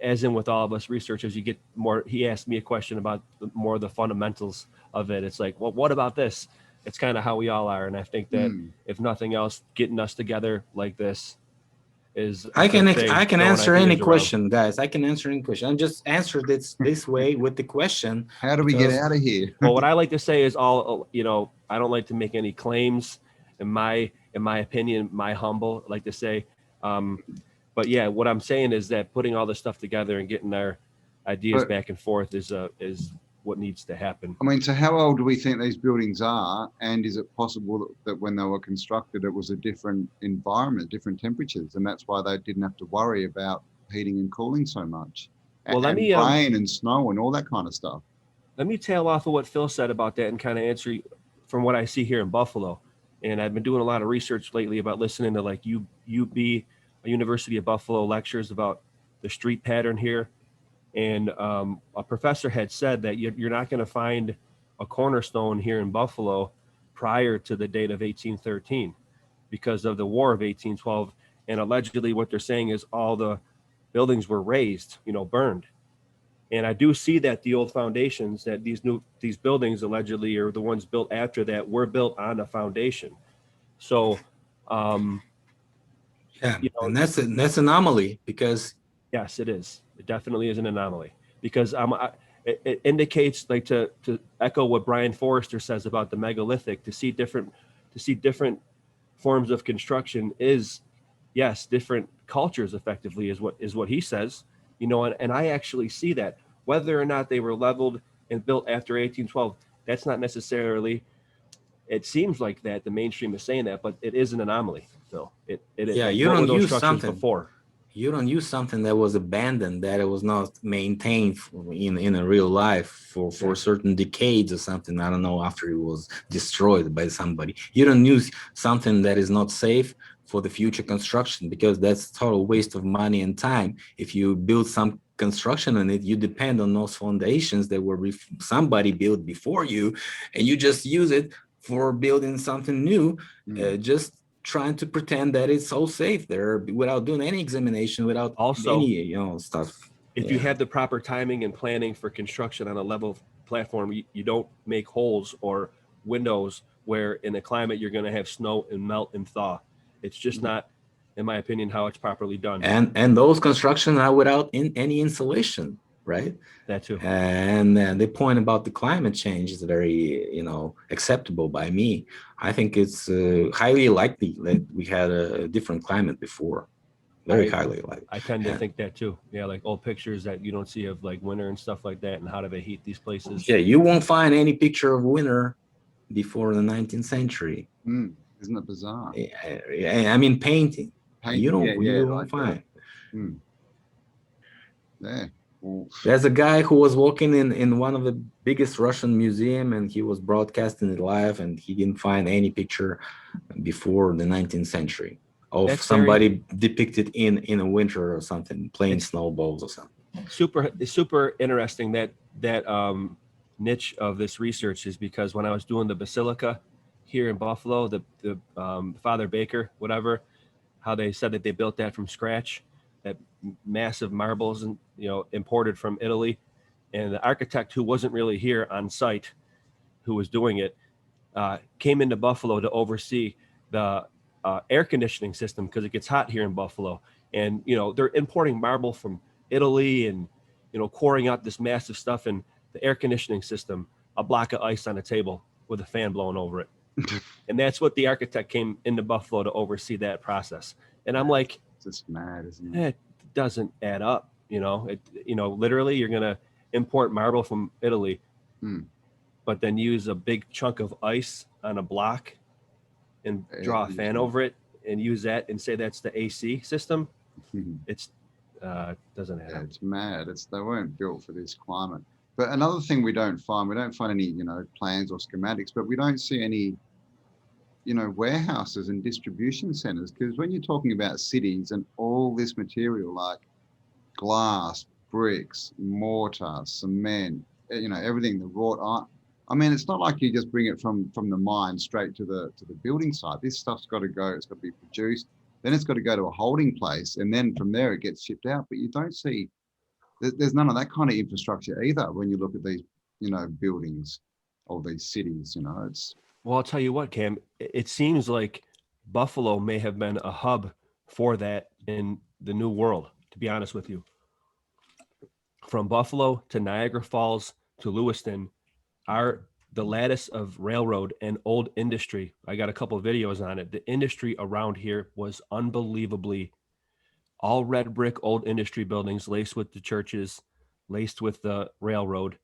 as in with all of us researchers, you get more. He asked me a question about more of the fundamentals of it. It's like, well, what about this? It's kind of how we all are. And I think that if nothing else, getting us together like this is. I can answer any question, guys. I can answer any question. I just answered this way with the question. How do we get out of here? Well, what I like to say is you know, I don't like to make any claims in my opinion, my humble, like to say, but yeah, what I'm saying is that putting all this stuff together and getting our ideas back and forth is what needs to happen. I mean, so how old do we think these buildings are? And is it possible that when they were constructed, it was a different environment, different temperatures, and that's why they didn't have to worry about heating and cooling so much? Well, let and me rain and snow and all that kind of stuff. Let me tail off of what Phil said about that and kind of answer from what I see here in Buffalo. And I've been doing a lot of research lately about listening to like UB, University of Buffalo lectures about the street pattern here. And a professor had said that you're not going to find a cornerstone here in Buffalo prior to the date of 1813 because of the War of 1812. And allegedly what they're saying is all the buildings were razed, burned. And I do see that the old foundations, that these buildings allegedly, or the ones built after that, were built on a foundation. So, and that's an anomaly because. Yes, it is. It definitely is an anomaly because it indicates, like, to echo what Brian Forrester says about the megalithic, to see different forms of construction is, yes, different cultures effectively is what he says. And I actually see that. Whether or not they were leveled and built after 1812, that's not necessarily, it seems like that the mainstream is saying that, but it is an anomaly, Phil. It is. Yeah, like, you don't use something before. You don't use something that was abandoned, that it was not maintained in a real life for certain decades or something. I don't know, after it was destroyed by somebody. You don't use something that is not safe for the future construction, because that's total waste of money and time. If you build some construction on it, you depend on those foundations that were somebody built before you, and you just use it for building something new, just trying to pretend that it's so safe there without doing any examination, without also any stuff. If you have the proper timing and planning for construction on a level platform, you don't make holes or windows where in a climate you're going to have snow and melt and thaw. It's just not, in my opinion, how it's properly done. And those constructions are without any insulation, right? That too. And the point about the climate change is very, acceptable by me. I think it's highly likely that we had a different climate before. Very highly likely. I tend to think that too. Yeah, like old pictures that you don't see of like winter and stuff like that, and how do they heat these places? Yeah, you won't find any picture of winter before the 19th century. Isn't it bizarre? I mean, painting. You won't find. Yeah. There's a guy who was walking in one of the biggest Russian museum, and he was broadcasting it live, and he didn't find any picture before the 19th century of somebody depicted in a winter or something, playing snowballs or something. Super interesting that niche of this research is because when I was doing the basilica here in Buffalo, the Father Baker, whatever, how they said that they built that from scratch, that massive marbles and imported from Italy, and the architect, who wasn't really here on site, who was doing it, came into Buffalo to oversee the air conditioning system, because it gets hot here in Buffalo, and they're importing marble from Italy and quarrying out this massive stuff, and the air conditioning system, a block of ice on a table with a fan blowing over it. And that's what the architect came into Buffalo to oversee, that process. And I'm like, it's just mad, isn't it? It doesn't add up. Literally you're going to import marble from Italy, but then use a big chunk of ice on a block and draw a fan over it and use that and say that's the AC system. It's doesn't add up. It's mad. They weren't built for this climate. But another thing we don't find any, plans or schematics, but we don't see any, warehouses and distribution centers. Because when you're talking about cities and all this material like glass, bricks, mortar, cement, everything, the wrought iron. I mean, it's not like you just bring it from the mine straight to the building site. This stuff's got to go. It's got to be produced. Then it's got to go to a holding place, and then from there it gets shipped out. But you don't see. There's none of that kind of infrastructure either when you look at these, buildings or these cities. It's. Well, I'll tell you what, Cam. It seems like Buffalo may have been a hub for that in the New World. To be honest with you, from Buffalo to Niagara Falls to Lewiston, the lattice of railroad and old industry. I got a couple of videos on it. The industry around here was unbelievably all red brick, old industry buildings laced with the churches, laced with the railroad.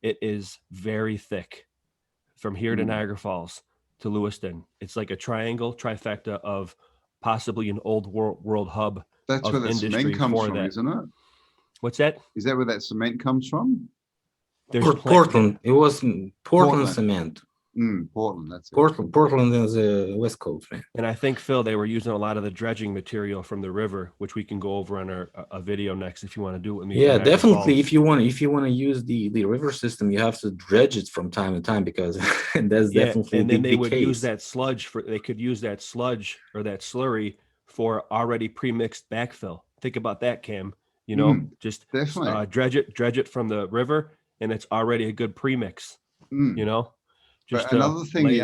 it is very thick from here to Niagara Falls to Lewiston. It's like a triangle trifecta of possibly an old world hub That's of where that industry cement comes for from, that. isn't it? What's that? Is that where that cement comes from? There's Portland. It was Portland cement. Portland, that's it. Portland is a West Coast, man. And I think, Phil, they were using a lot of the dredging material from the river, which we can go over on a video next if you want to do it with me. Yeah, definitely. If you want to use the river system, you have to dredge it from time to time because that's definitely and then they would case. use that sludge they could use that sludge or that slurry for already pre-mixed backfill. Think about that, Cam. You know, just dredge it from the river, and it's already a good pre-mix. You know. Just but another thing is,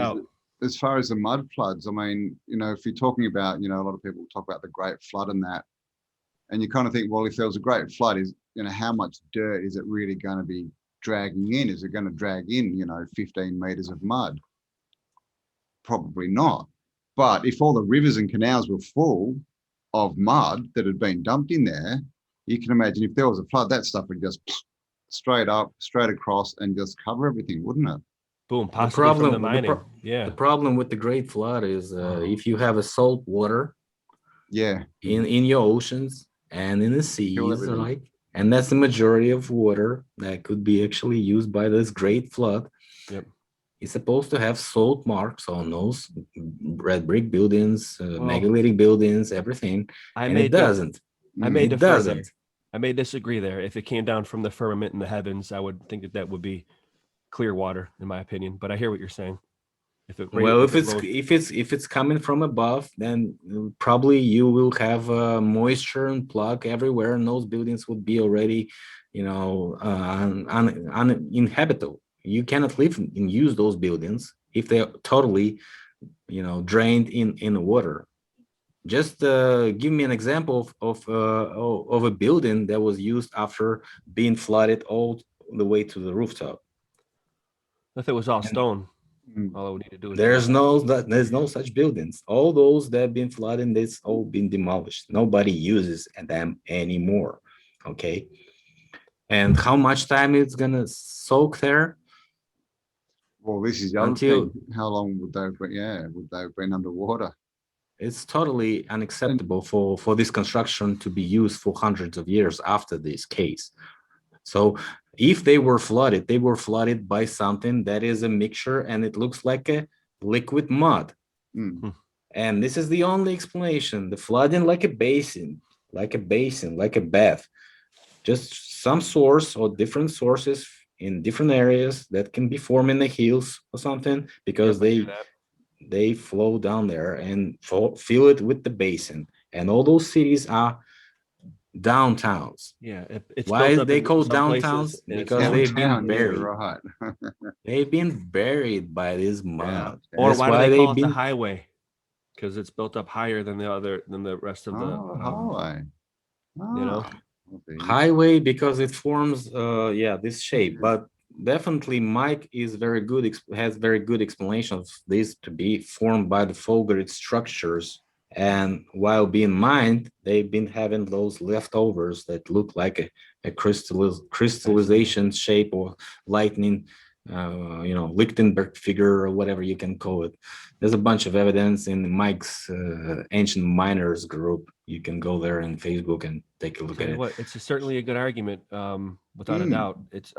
as far as the mud floods, I mean, you know, if you're talking about, you know, a lot of people talk about the Great Flood and that, and you kind of think, well, if there was a Great Flood, is, you know, how much dirt is it really going to be dragging in? Is it going to drag in, you know, 15 meters of mud? Probably not. But if all the rivers and canals were full of mud that had been dumped in there, you can imagine if there was a flood, that stuff would just straight up, straight across and just cover everything, wouldn't it? Boom, possibly from the mining. The problem with the Great Flood is if you have a salt water in your oceans and in the seas, right? And that's the majority of water that could be actually used by this Great Flood. Yep. It's supposed to have salt marks on those red brick buildings, megalithic buildings, everything. It doesn't. I may defer there. I may disagree there. If it came down from the firmament in the heavens, I would think that would be clear water, in my opinion. But I hear what you're saying. If it's coming from above, then probably you will have moisture and plug everywhere, and those buildings would be already, you know, uninhabitable. You cannot live and use those buildings if they're totally, you know, drained in the water. Just give me an example of a building that was used after being flooded all the way to the rooftop. If it was all stone, all I would need to do is there's no such buildings. All those that have been flooded, it's all been demolished. Nobody uses them anymore. Okay. And how much time it's gonna soak there? Well, this is the other thing. How long would they have been, would they have been underwater? It's totally unacceptable for this construction to be used for hundreds of years after this case. So if they were flooded by something that is a mixture and it looks like a liquid mud. And this is the only explanation. The flooding like a basin, like a bath. Just some source or different sources in different areas that can be formed in the hills or something, because they flow down there and fill it with the basin. And all those cities are downtowns. Yeah, why they call downtowns? Because they've been buried. Right. They've been buried by this mud. Or why do they call it the highway? Because it's built up higher than the rest of the highway. You know, highway because it forms this shape. But definitely Mike is has very good explanation of this to be formed by the fault-grid structures. And while being mined, they've been having those leftovers that look like a crystallization shape or lightning, you know, Lichtenberg figure or whatever you can call it. There's a bunch of evidence in Mike's Ancient Miners group. You can go there on Facebook and take a look at it. It's certainly a good argument, without a doubt. It's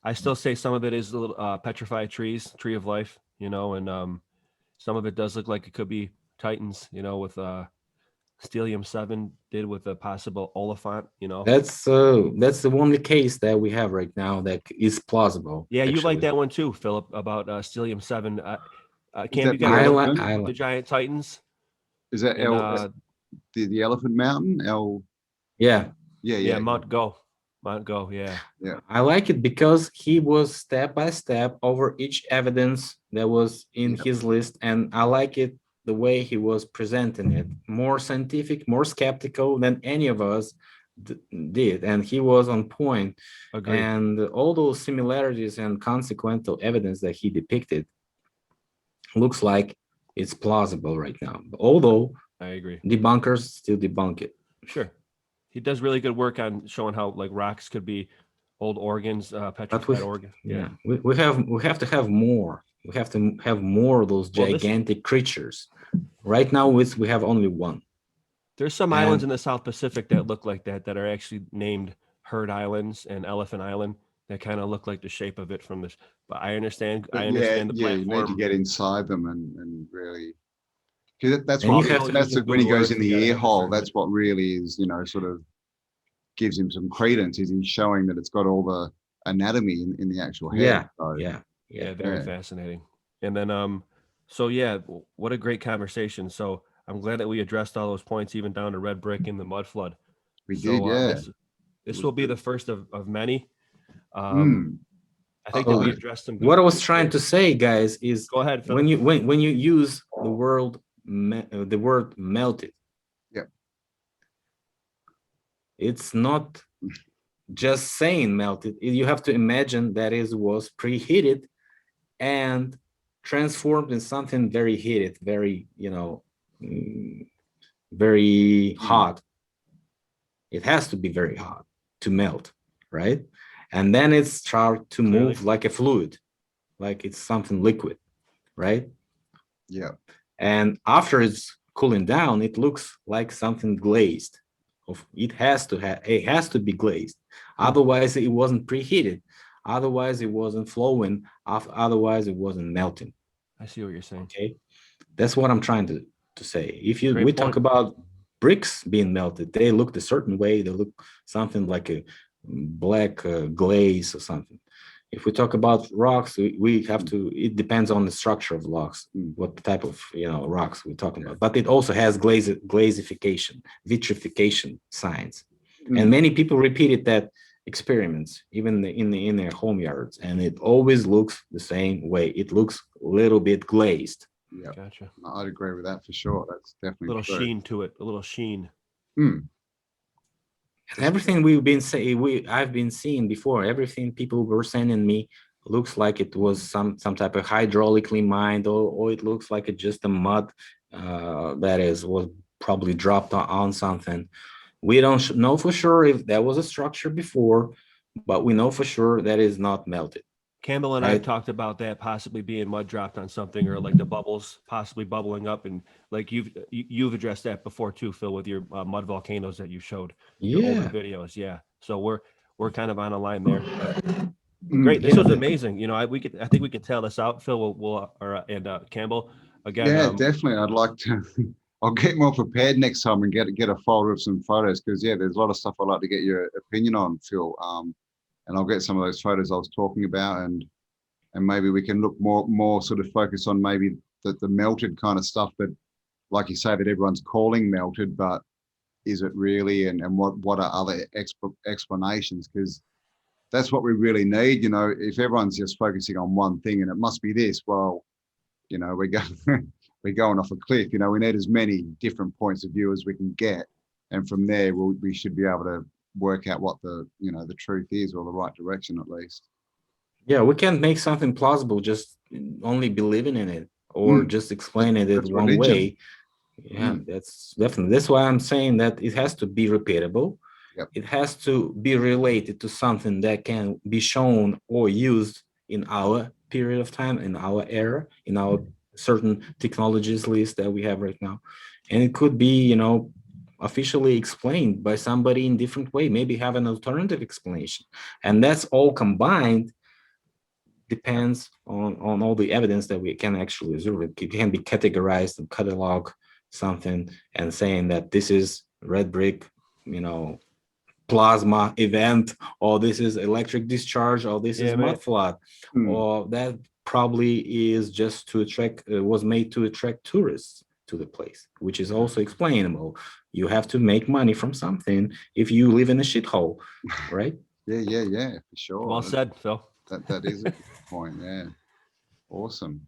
I still say some of it is a little petrified trees, tree of life, you know, and some of it does look like it could be Titans, you know, with Stellium-7 did with a possible Oliphant, you know. That's the only case that we have right now that is plausible. Yeah, actually. You like that one too, Philip, about Stellium-7. Cam, you got the giant Titans? Is that the Elephant Mountain? Yeah, Mount Go. Yeah. I like it because he was step by step over each evidence that was in his list, and I like it the way he was presenting it, more scientific, more skeptical than any of us did, and he was on point. Agreed. And all those similarities and consequential evidence that he depicted looks like it's plausible right now, although I agree, debunkers still debunk it. Sure. He does really good work on showing how like rocks could be old organs, But petrified organs. yeah, we have to have more. We have to have more of those gigantic creatures. Right now, we have only one. There's some islands in the South Pacific that look like that are actually named Herd Islands and Elephant Island that kind of look like the shape of it from this. But I understand. But I understand the you need to platform. get inside them and really. Because that's And what you have to that's use when he good goes words, in the you gotta ear have hole. discernment. That's what really is, you know, sort of gives him some credence. Is he's showing that it's got all the anatomy in the actual head. Yeah, So, yeah. Very fascinating. And then, so yeah, what a great conversation. So I'm glad that we addressed all those points, even down to red brick and the mud flood. we So, did, yeah. This will be the first of many. I think Oh, that we addressed some. What I was trying to say, guys, is Go ahead, Phil. when you use the word melted, yeah, it's not just saying melted. You have to imagine that it was preheated and transformed in something very heated, very, you know, very hot. It has to be very hot to melt, right? And then it starts to move like a fluid, like it's something liquid, right? yeah. And after it's cooling down, it looks like something glazed. It has to be glazed. Otherwise, it wasn't preheated. Otherwise, it wasn't flowing. Otherwise, it wasn't melting. I see what you're saying. Okay, that's what I'm trying to say. If we point. talk about bricks being melted, they look a certain way. They look something like a black glaze or something. If we talk about rocks, we have to, it depends on the structure of rocks, what type of, you know, rocks we're talking about. But it also has glazification, vitrification signs. And many people repeated that experiments, even in their home yards, and it always looks the same way. It looks a little bit glazed. Yeah, gotcha. I'd agree with that for sure. That's definitely a little true. sheen to it, a little sheen. And everything I've been seeing before, everything people were sending me looks like it was some type of hydraulically mined, or it looks like it's just a mud was probably dropped on something. We don't know for sure if there was a structure before, but we know for sure that is not melted. Cambell and I talked about that possibly being mud dropped on something, or like the bubbles possibly bubbling up, and like you've addressed that before too, Phil, with your mud volcanoes that you showed, your older videos. Yeah, so we're kind of on a line there. Great, this was amazing. You know, I think we could tell this out, Phil. And Cambell again. Yeah, definitely. I'd like to. I'll get more prepared next time and get a folder of some photos, because there's a lot of stuff I'd like to get your opinion on, Phil. And I'll get some of those photos I was talking about, and maybe we can look more sort of focus on maybe the melted kind of stuff that, like you say, that everyone's calling melted, but is it really? And what are other explanations? Because that's what we really need. You know, if everyone's just focusing on one thing and it must be this, well, you know, we're going off a cliff. You know, we need as many different points of view as we can get, and from there we should be able to work out what the truth is, or the right direction at least. Yeah, we can't make something plausible just only believing in it, or just explain it in one way. Yeah, that's definitely, that's why I'm saying that it has to be repeatable. It has to be related to something that can be shown or used in our period of time, in our era, in our certain technologies list that we have right now. And it could be, you know, officially explained by somebody in different way, maybe have an alternative explanation. And that's all combined depends on all the evidence that we can actually observe. It can be categorized and catalog something and saying that this is red brick, you know, plasma event, or this is electric discharge, or this is mud flood, or that probably is just to attract, was made to attract tourists to the place, which is also explainable. You have to make money from something if you live in a shithole, right? Yeah, for sure. Well said, Phil. That is a good point. Yeah, awesome.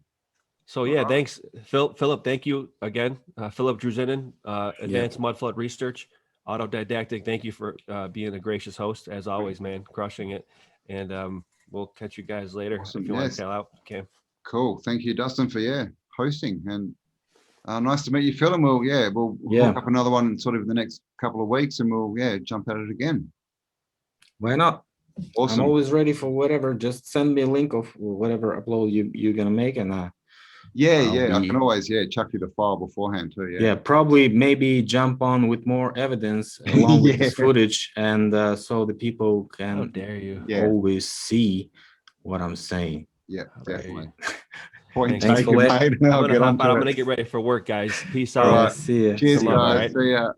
So yeah, thanks, Philip. Thank you again, Philipp Druzhinin, Advanced Mudflood Research, Autodidactic. Thank you for being a gracious host as always, man, crushing it. And we'll catch you guys later if you want to tell out, Cam. Cool. Thank you, Dustin, for hosting, and nice to meet you, Phil. And we'll hook up another one sort of in the next couple of weeks, and we'll jump at it again. Why not? Awesome. I'm always ready for whatever. Just send me a link of whatever upload you're gonna make, and Yeah, I'll yeah. I be- can always chuck you the file beforehand too. yeah, probably maybe jump on with more evidence along with this Yeah. footage, and so the people How can dare you? Yeah. always see what I'm saying. Yeah, definitely. Right. Point Thanks for taken, mate. I'm I'll gonna get hop on out. I'm to gonna it. get ready for work, guys. Peace All out. right. Yeah, see ya. Cheers, Come on, guys. right? See ya.